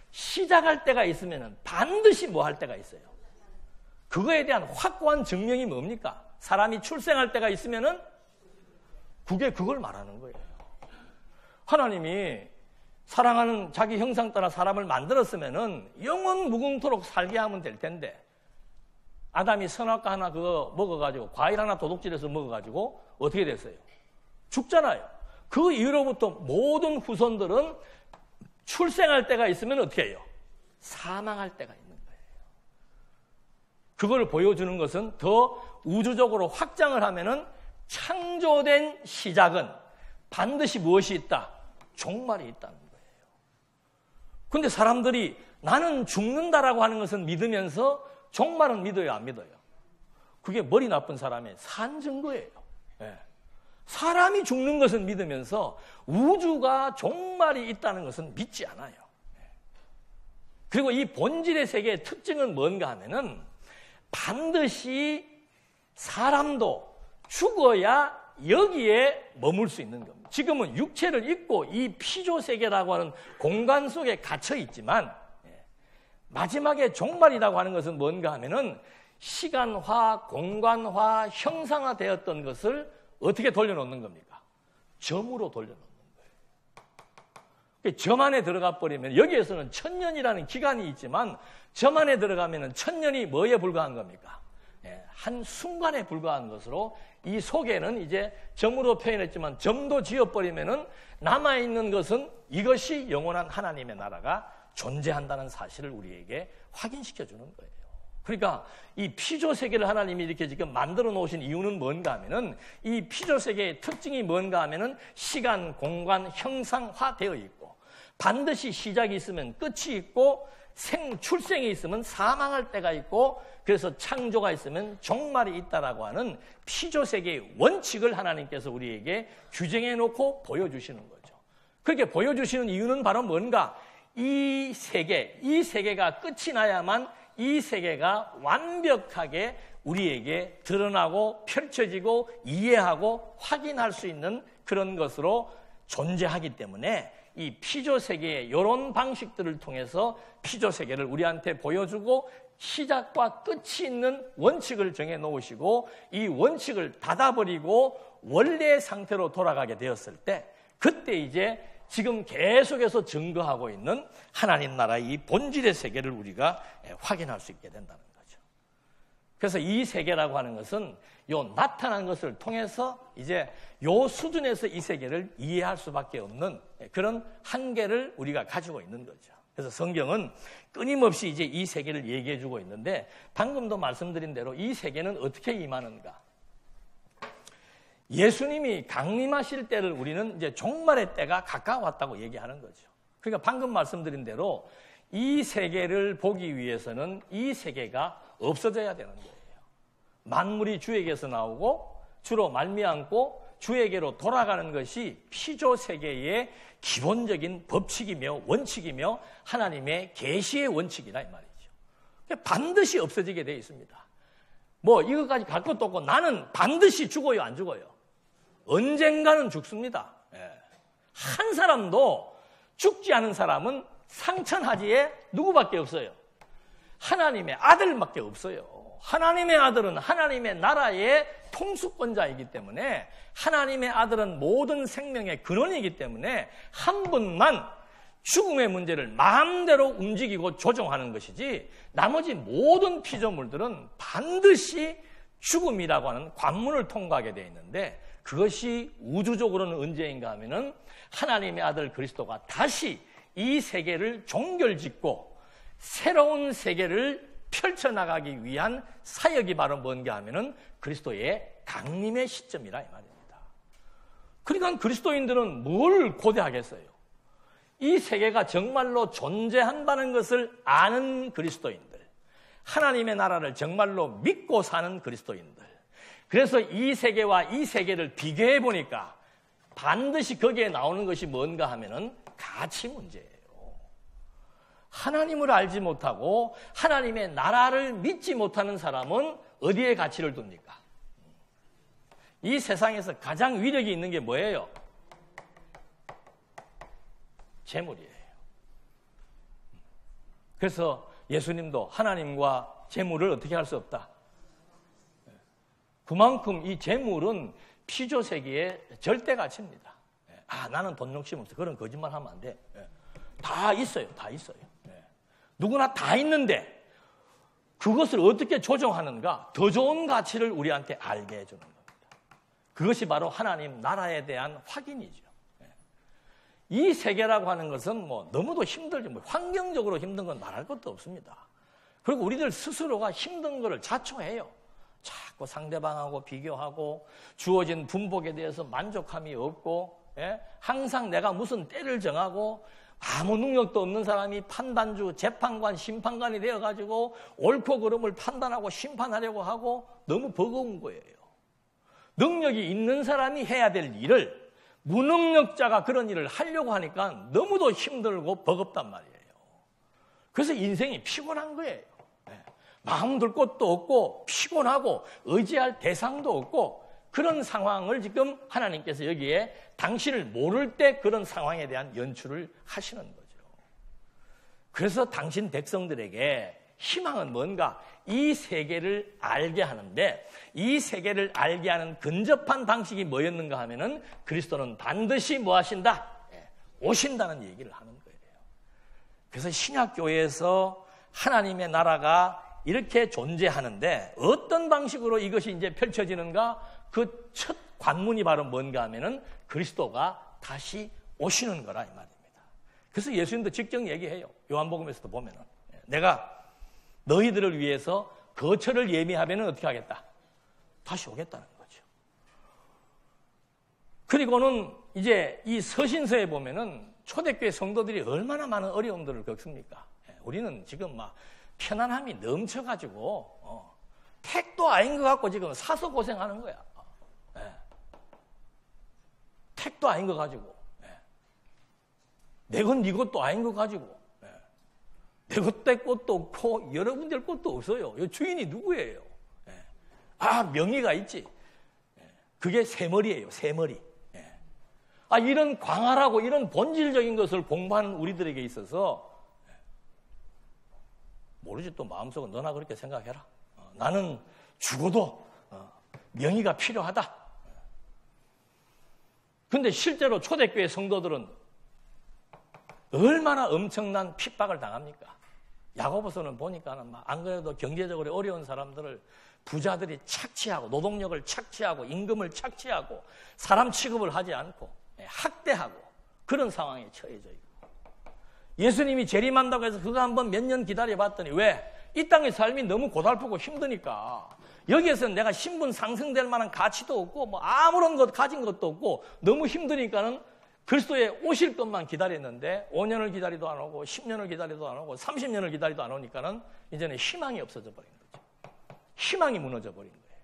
시작할 때가 있으면은 반드시 뭐 할 때가 있어요. 그거에 대한 확고한 증명이 뭡니까? 사람이 출생할 때가 있으면은 그걸 말하는 거예요. 하나님이 사랑하는 자기 형상 따라 사람을 만들었으면은 영원 무궁토록 살게 하면 될 텐데 아담이 선악과 하나 그거 먹어가지고 과일 하나 도둑질해서 먹어가지고 어떻게 됐어요? 죽잖아요. 그 이후로부터 모든 후손들은 출생할 때가 있으면 어떻게 해요? 사망할 때가 있는 거예요. 그걸 보여주는 것은 더 우주적으로 확장을 하면은 창조된 시작은 반드시 무엇이 있다? 종말이 있다는 거예요. 그런데 사람들이 나는 죽는다라고 하는 것은 믿으면서 종말은 믿어요, 안 믿어요? 그게 머리 나쁜 사람의 산 증거예요. 사람이 죽는 것은 믿으면서 우주가 종말이 있다는 것은 믿지 않아요. 그리고 이 본질의 세계의 특징은 뭔가 하면은 반드시 사람도 죽어야 여기에 머물 수 있는 겁니다. 지금은 육체를 입고 이 피조세계라고 하는 공간 속에 갇혀 있지만 마지막에 종말이라고 하는 것은 뭔가 하면은 시간화, 공간화, 형상화되었던 것을 어떻게 돌려놓는 겁니까? 점으로 돌려놓는 거예요. 점 안에 들어가 버리면 여기에서는 1000년이라는 기간이 있지만 점 안에 들어가면 1000년이 뭐에 불과한 겁니까? 한 순간에 불과한 것으로 이 속에는 이제 점으로 표현했지만 점도 지어버리면은 남아있는 것은 이것이 영원한 하나님의 나라가 존재한다는 사실을 우리에게 확인시켜 주는 거예요. 그러니까 이 피조세계를 하나님이 이렇게 지금 만들어 놓으신 이유는 뭔가 하면은 이 피조세계의 특징이 뭔가 하면은 시간, 공간, 형상화되어 있고 반드시 시작이 있으면 끝이 있고 출생이 있으면 사망할 때가 있고 그래서 창조가 있으면 종말이 있다라고 하는 피조세계의 원칙을 하나님께서 우리에게 규정해 놓고 보여주시는 거죠. 그렇게 보여주시는 이유는 바로 뭔가 이 세계가 끝이 나야만 이 세계가 완벽하게 우리에게 드러나고 펼쳐지고 이해하고 확인할 수 있는 그런 것으로 존재하기 때문에 이 피조세계의 이런 방식들을 통해서 피조세계를 우리한테 보여주고 시작과 끝이 있는 원칙을 정해놓으시고 이 원칙을 닫아버리고 원래의 상태로 돌아가게 되었을 때 그때 이제 지금 계속해서 증거하고 있는 하나님 나라의 이 본질의 세계를 우리가 확인할 수 있게 된다는 거죠. 그래서 이 세계라고 하는 것은 요 나타난 것을 통해서 이제 요 수준에서 이 세계를 이해할 수밖에 없는 그런 한계를 우리가 가지고 있는 거죠. 그래서 성경은 끊임없이 이제 이 세계를 얘기해 주고 있는데 방금도 말씀드린 대로 이 세계는 어떻게 임하는가? 예수님이 강림하실 때를 우리는 이제 종말의 때가 가까웠다고 얘기하는 거죠. 그러니까 방금 말씀드린 대로 이 세계를 보기 위해서는 이 세계가 없어져야 되는 거예요. 만물이 주에게서 나오고 주로 말미암고 주에게로 돌아가는 것이 피조 세계의 기본적인 법칙이며 원칙이며 하나님의 계시의 원칙이다 이 말이죠. 반드시 없어지게 되어 있습니다. 뭐 이것까지 갈 것도 없고 나는 반드시 죽어요, 안 죽어요? 언젠가는 죽습니다. 한 사람도 죽지 않은 사람은 상천하지에 누구밖에 없어요? 하나님의 아들밖에 없어요. 하나님의 아들은 하나님의 나라의 통수권자이기 때문에 하나님의 아들은 모든 생명의 근원이기 때문에 한 분만 죽음의 문제를 마음대로 움직이고 조정하는 것이지 나머지 모든 피조물들은 반드시 죽음이라고 하는 관문을 통과하게 되어 있는데 그것이 우주적으로는 언제인가 하면은 하나님의 아들 그리스도가 다시 이 세계를 종결짓고 새로운 세계를 펼쳐나가기 위한 사역이 바로 뭔가 하면은 그리스도의 강림의 시점이라 이 말입니다. 그러니까 그리스도인들은 뭘 고대하겠어요? 이 세계가 정말로 존재한다는 것을 아는 그리스도인들, 하나님의 나라를 정말로 믿고 사는 그리스도인들. 그래서 이 세계와 이 세계를 비교해 보니까 반드시 거기에 나오는 것이 뭔가 하면은 가치 문제예요. 하나님을 알지 못하고 하나님의 나라를 믿지 못하는 사람은 어디에 가치를 둡니까? 이 세상에서 가장 위력이 있는 게 뭐예요? 재물이에요. 그래서 예수님도 하나님과 재물을 어떻게 할 수 없다. 그만큼 이 재물은 피조세계의 절대 가치입니다. 나는 돈 욕심 없어. 그런 거짓말 하면 안 돼. 다 있어요. 다 있어요. 누구나 다 있는데 그것을 어떻게 조정하는가? 더 좋은 가치를 우리한테 알게 해주는 겁니다. 그것이 바로 하나님 나라에 대한 확인이죠. 이 세계라고 하는 것은 뭐 너무도 힘들죠. 뭐 환경적으로 힘든 건 말할 것도 없습니다. 그리고 우리들 스스로가 힘든 거를 자초해요. 자꾸 상대방하고 비교하고 주어진 분복에 대해서 만족함이 없고 항상 내가 무슨 때를 정하고 아무 능력도 없는 사람이 판단주, 재판관, 심판관이 되어가지고 옳고 그름을 판단하고 심판하려고 하고 너무 버거운 거예요. 능력이 있는 사람이 해야 될 일을 무능력자가 그런 일을 하려고 하니까 너무도 힘들고 버겁단 말이에요. 그래서 인생이 피곤한 거예요. 마음 둘 곳도 없고 피곤하고 의지할 대상도 없고 그런 상황을 지금 하나님께서 여기에 당신을 모를 때 그런 상황에 대한 연출을 하시는 거죠. 그래서 당신 백성들에게 희망은 뭔가? 이 세계를 알게 하는데 이 세계를 알게 하는 근접한 방식이 뭐였는가 하면은 그리스도는 반드시 뭐 하신다? 오신다는 얘기를 하는 거예요. 그래서 신약교회에서 하나님의 나라가 이렇게 존재하는데 어떤 방식으로 이것이 이제 펼쳐지는가? 그 첫 관문이 바로 뭔가 하면은 그리스도가 다시 오시는 거라 이 말입니다. 그래서 예수님도 직접 얘기해요. 요한복음에서도 보면은 내가 너희들을 위해서 거처를 예비하면은 어떻게 하겠다? 다시 오겠다는 거죠. 그리고는 이제 이 서신서에 보면은 초대교회 성도들이 얼마나 많은 어려움들을 겪습니까? 우리는 지금 막 편안함이 넘쳐가지고 택도 아닌 것 같고 지금 사서 고생하는 거야. 택도 아닌 거 가지고 내 건 네 것도 아닌 거 가지고 내 것도 없고 여러분들 것도 없어요. 이 주인이 누구예요? 아, 명의가 있지. 그게 새머리예요. 새머리. 이런 광활하고 이런 본질적인 것을 공부하는 우리들에게 있어서 모르지, 또 마음속은 너나 그렇게 생각해라. 나는 죽어도 명의가 필요하다. 근데 실제로 초대교회 성도들은 얼마나 엄청난 핍박을 당합니까? 야고보서는 보니까는 안 그래도 경제적으로 어려운 사람들을 부자들이 착취하고, 노동력을 착취하고, 임금을 착취하고, 사람 취급을 하지 않고 학대하고 그런 상황에 처해져 있고, 예수님이 재림한다고 해서 그거 한번 몇 년 기다려봤더니 왜? 이 땅의 삶이 너무 고달프고 힘드니까, 여기에서는 내가 신분 상승될 만한 가치도 없고 뭐 아무런 것 가진 것도 없고 너무 힘드니까는 그리스도의 오실 것만 기다렸는데 5년을 기다리도 안 오고 10년을 기다리도 안 오고 30년을 기다리도 안 오니까는 이제는 희망이 없어져 버린 거죠. 희망이 무너져 버린 거예요.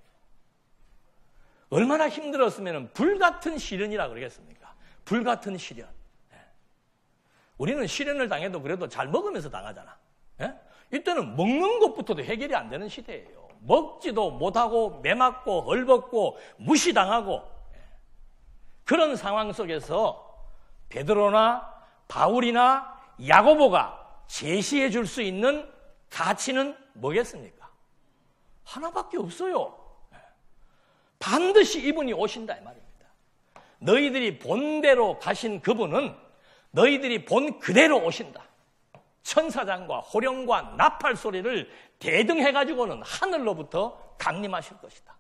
얼마나 힘들었으면 불같은 시련이라 그러겠습니까? 불같은 시련. 우리는 시련을 당해도 그래도 잘 먹으면서 당하잖아. 이때는 먹는 것부터도 해결이 안 되는 시대예요. 먹지도 못하고 매맞고 헐벗고 무시당하고, 그런 상황 속에서 베드로나 바울이나 야고보가 제시해 줄 수 있는 가치는 뭐겠습니까? 하나밖에 없어요. 반드시 이분이 오신다 이 말입니다. 너희들이 본대로 가신 그분은 너희들이 본 그대로 오신다. 천사장과 호령과 나팔 소리를 대등해가지고는 하늘로부터 강림하실 것이다.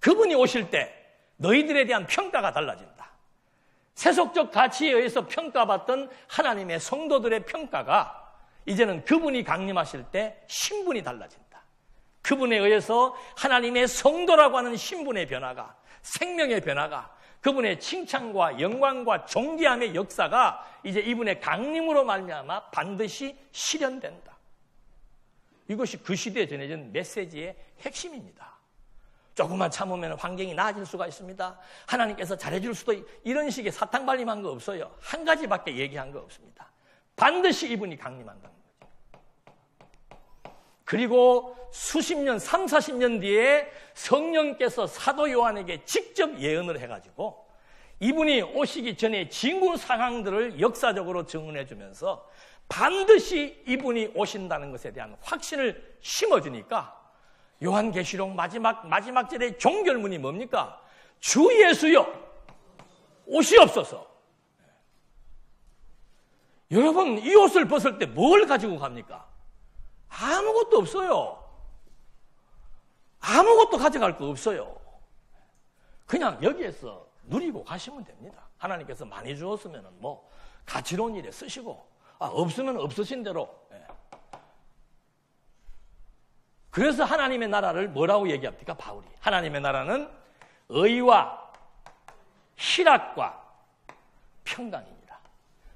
그분이 오실 때 너희들에 대한 평가가 달라진다. 세속적 가치에 의해서 평가받던 하나님의 성도들의 평가가 이제는 그분이 강림하실 때 신분이 달라진다. 그분에 의해서 하나님의 성도라고 하는 신분의 변화가, 생명의 변화가, 그분의 칭찬과 영광과 존귀함의 역사가 이제 이분의 강림으로 말미암아 반드시 실현된다. 이것이 그 시대에 전해진 메시지의 핵심입니다. 조금만 참으면 환경이 나아질 수가 있습니다. 하나님께서 잘해줄 수도, 이런 식의 사탕발림한 거 없어요. 한 가지밖에 얘기한 거 없습니다. 반드시 이분이 강림한다는 거죠. 그리고 수십 년, 3, 40년 뒤에 성령께서 사도 요한에게 직접 예언을 해가지고 이분이 오시기 전에 진군 상황들을 역사적으로 증언해 주면서 반드시 이분이 오신다는 것에 대한 확신을 심어주니까 요한계시록 마지막 절의 종결문이 뭡니까? 주 예수여 오시옵소서. 여러분, 이 옷을 벗을 때 뭘 가지고 갑니까? 아무것도 없어요. 아무것도 가져갈 거 없어요. 그냥 여기에서 누리고 가시면 됩니다. 하나님께서 많이 주었으면 뭐 가치로운 일에 쓰시고, 없으면 없으신 대로. 그래서 하나님의 나라를 뭐라고 얘기합니까? 바울이. 하나님의 나라는 의와 희락과 평강입니다.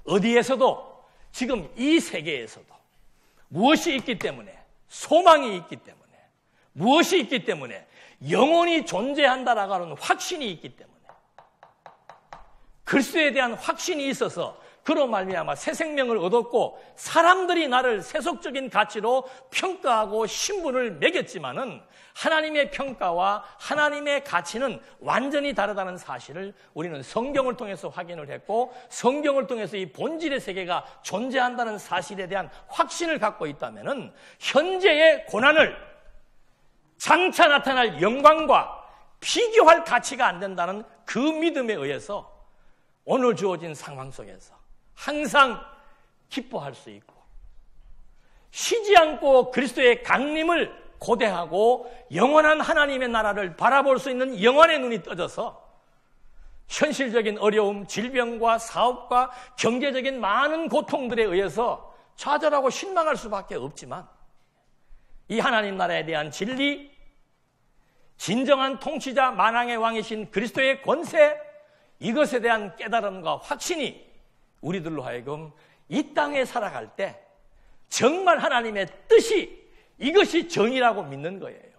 어디에서도, 지금 이 세계에서도 무엇이 있기 때문에, 소망이 있기 때문에, 무엇이 있기 때문에, 영원히 존재한다라고 하는 확신이 있기 때문에, 그리스도에 대한 확신이 있어서 그로 말미암아 새 생명을 얻었고 사람들이 나를 세속적인 가치로 평가하고 신분을 매겼지만은 하나님의 평가와 하나님의 가치는 완전히 다르다는 사실을 우리는 성경을 통해서 확인을 했고, 성경을 통해서 이 본질의 세계가 존재한다는 사실에 대한 확신을 갖고 있다면은 현재의 고난을 장차 나타날 영광과 비교할 가치가 안 된다는 그 믿음에 의해서 오늘 주어진 상황 속에서 항상 기뻐할 수 있고, 쉬지 않고 그리스도의 강림을 고대하고 영원한 하나님의 나라를 바라볼 수 있는 영혼의 눈이 떠져서 현실적인 어려움, 질병과 사업과 경제적인 많은 고통들에 의해서 좌절하고 실망할 수밖에 없지만, 이 하나님 나라에 대한 진리, 진정한 통치자 만왕의 왕이신 그리스도의 권세, 이것에 대한 깨달음과 확신이 우리들로 하여금 이 땅에 살아갈 때 정말 하나님의 뜻이 이것이 정의라고 믿는 거예요.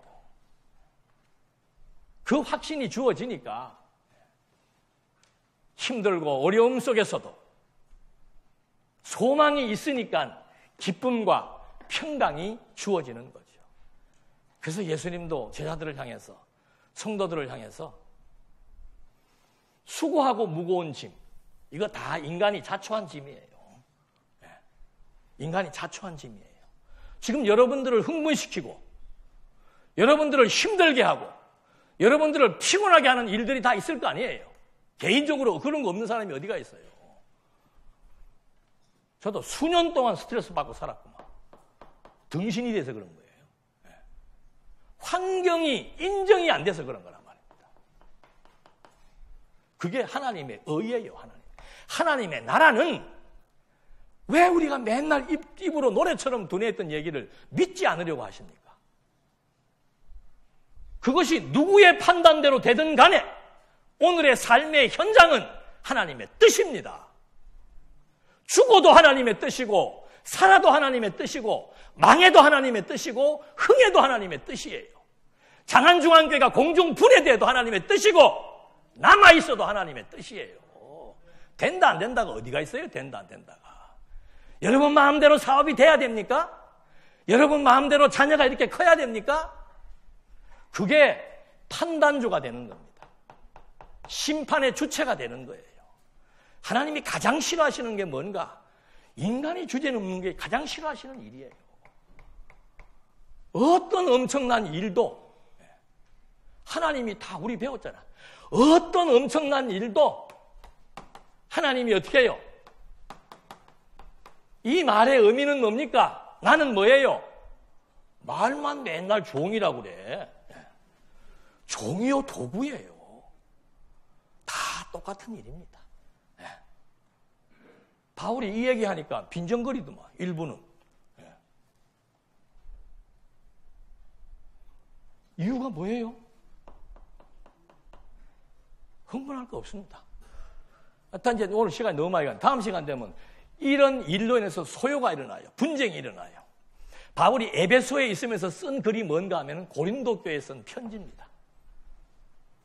그 확신이 주어지니까 힘들고 어려움 속에서도 소망이 있으니까 기쁨과 평강이 주어지는 거죠. 그래서 예수님도 제자들을 향해서, 성도들을 향해서 수고하고 무거운 짐, 이거 다 인간이 자초한 짐이에요. 인간이 자초한 짐이에요. 지금 여러분들을 흥분시키고 여러분들을 힘들게 하고 여러분들을 피곤하게 하는 일들이 다 있을 거 아니에요. 개인적으로 그런 거 없는 사람이 어디가 있어요. 저도 수년 동안 스트레스 받고 살았구만. 등신이 돼서 그런 거예요. 환경이 인정이 안 돼서 그런 거란 말입니다. 그게 하나님의 의예요. 하나님의 나라는 왜 우리가 맨날 입으로 노래처럼 두뇌했던 얘기를 믿지 않으려고 하십니까? 그것이 누구의 판단대로 되든 간에 오늘의 삶의 현장은 하나님의 뜻입니다. 죽어도 하나님의 뜻이고 살아도 하나님의 뜻이고 망해도 하나님의 뜻이고 흥해도 하나님의 뜻이에요. 장안중앙교회가 공중 분해돼도 하나님의 뜻이고 남아있어도 하나님의 뜻이에요. 된다 안 된다가 어디가 있어요? 된다 안 된다가. 여러분 마음대로 사업이 돼야 됩니까? 여러분 마음대로 자녀가 이렇게 커야 됩니까? 그게 판단주가 되는 겁니다. 심판의 주체가 되는 거예요. 하나님이 가장 싫어하시는 게 뭔가? 인간이 주제넘는 게 가장 싫어하시는 일이에요. 어떤 엄청난 일도 하나님이 다 우리 배웠잖아. 어떤 엄청난 일도 하나님이 어떻게 해요? 이 말의 의미는 뭡니까? 나는 뭐예요? 말만 맨날 종이라고 그래. 종이요 도구예요. 다 똑같은 일입니다. 바울이 이 얘기하니까 빈정거리더만 일부는. 이유가 뭐예요? 흥분할 거 없습니다. 일단 이제 오늘 시간이 너무 많이 가요. 다음 시간 되면 이런 일로 인해서 소요가 일어나요. 분쟁이 일어나요. 바울이 에베소에 있으면서 쓴 글이 뭔가 하면 고린도 교회에 쓴 편지입니다.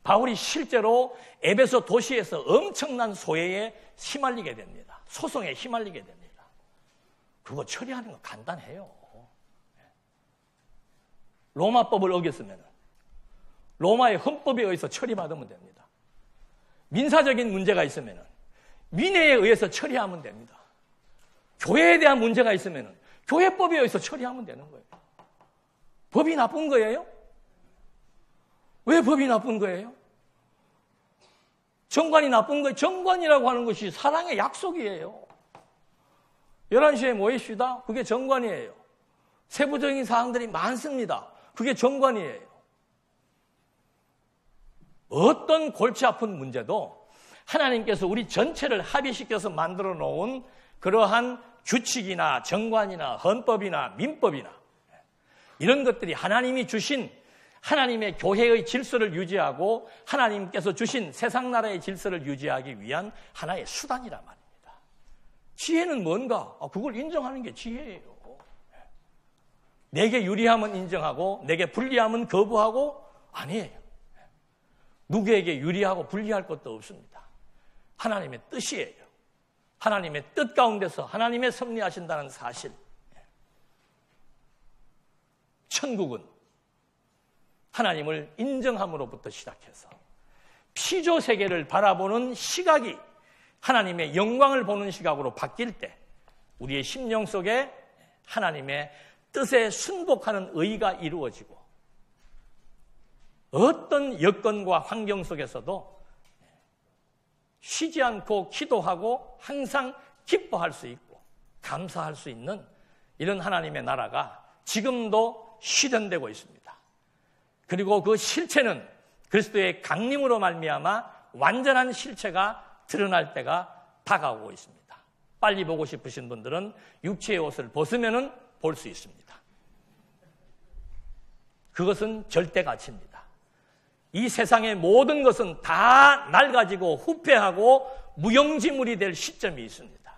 바울이 실제로 에베소 도시에서 엄청난 소외에 휘말리게 됩니다. 소송에 휘말리게 됩니다. 그거 처리하는 건 간단해요. 로마법을 어겼으면 로마의 헌법에 의해서 처리받으면 됩니다. 민사적인 문제가 있으면 민회에 의해서 처리하면 됩니다. 교회에 대한 문제가 있으면 교회법에 의해서 처리하면 되는 거예요. 법이 나쁜 거예요? 왜 법이 나쁜 거예요? 정관이 나쁜 거예요. 정관이라고 하는 것이 사랑의 약속이에요. 11시에 모이시다. 그게 정관이에요. 세부적인 사항들이 많습니다. 그게 정관이에요. 어떤 골치 아픈 문제도 하나님께서 우리 전체를 합의시켜서 만들어 놓은 그러한 규칙이나 정관이나 헌법이나 민법이나 이런 것들이 하나님이 주신 하나님의 교회의 질서를 유지하고 하나님께서 주신 세상 나라의 질서를 유지하기 위한 하나의 수단이란 말입니다. 지혜는 뭔가? 그걸 인정하는 게 지혜예요. 내게 유리하면 인정하고 내게 불리하면 거부하고 아니에요. 누구에게 유리하고 불리할 것도 없습니다. 하나님의 뜻이에요. 하나님의 뜻 가운데서 하나님의 섭리하신다는 사실. 천국은 하나님을 인정함으로부터 시작해서 피조 세계를 바라보는 시각이 하나님의 영광을 보는 시각으로 바뀔 때 우리의 심령 속에 하나님의 뜻에 순복하는 의가 이루어지고 어떤 여건과 환경 속에서도 쉬지 않고 기도하고 항상 기뻐할 수 있고 감사할 수 있는 이런 하나님의 나라가 지금도 실현되고 있습니다. 그리고 그 실체는 그리스도의 강림으로 말미암아 완전한 실체가 드러날 때가 다가오고 있습니다. 빨리 보고 싶으신 분들은 육체의 옷을 벗으면 볼 수 있습니다. 그것은 절대 가치입니다. 이 세상의 모든 것은 다 낡아지고 후패하고 무용지물이 될 시점이 있습니다.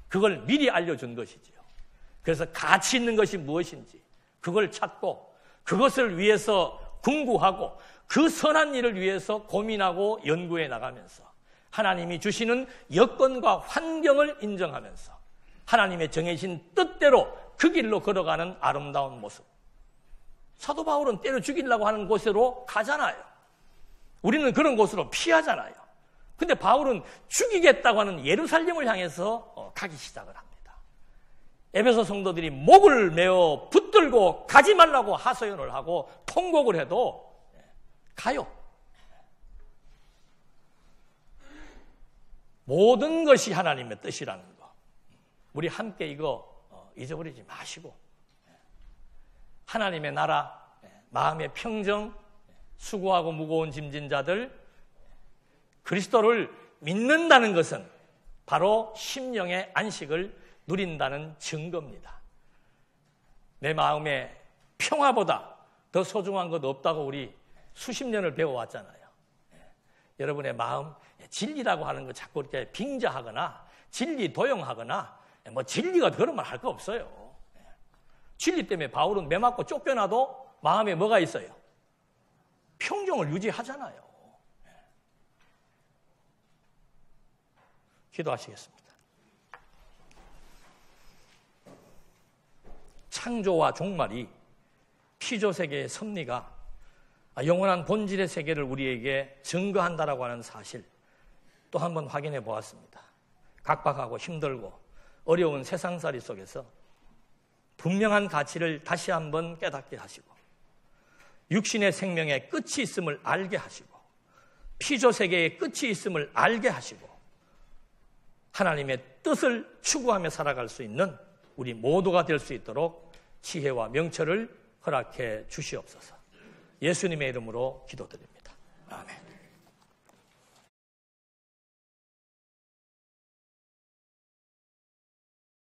그걸 미리 알려준 것이지요. 그래서 가치 있는 것이 무엇인지 그걸 찾고 그것을 위해서 궁구하고 그 선한 일을 위해서 고민하고 연구해 나가면서 하나님이 주시는 여건과 환경을 인정하면서 하나님의 정해진 뜻대로 그 길로 걸어가는 아름다운 모습. 사도 바울은 때려 죽이려고 하는 곳으로 가잖아요. 우리는 그런 곳으로 피하잖아요. 근데 바울은 죽이겠다고 하는 예루살렘을 향해서 가기 시작을 합니다. 에베소 성도들이 목을 메어 붙들고 가지 말라고 하소연을 하고 통곡을 해도 가요. 모든 것이 하나님의 뜻이라는 거. 우리 함께 이거 잊어버리지 마시고 하나님의 나라, 마음의 평정, 수고하고 무거운 짐진 자들, 그리스도를 믿는다는 것은 바로 심령의 안식을 누린다는 증거입니다. 내 마음의 평화보다 더 소중한 것 없다고 우리 수십 년을 배워왔잖아요. 여러분의 마음, 진리라고 하는 거 자꾸 이렇게 빙자하거나 진리 도용하거나 뭐 진리가 그런 말 할 거 없어요. 진리 때문에 바울은 매 맞고 쫓겨나도 마음에 뭐가 있어요? 평정을 유지하잖아요. 기도하시겠습니다. 창조와 종말이 피조세계의 섭리가 영원한 본질의 세계를 우리에게 증거한다라고 하는 사실 또 한번 확인해 보았습니다. 각박하고 힘들고 어려운 세상살이 속에서 분명한 가치를 다시 한번 깨닫게 하시고 육신의 생명에 끝이 있음을 알게 하시고 피조세계에 끝이 있음을 알게 하시고 하나님의 뜻을 추구하며 살아갈 수 있는 우리 모두가 될 수 있도록 지혜와 명철을 허락해 주시옵소서. 예수님의 이름으로 기도드립니다. 아멘.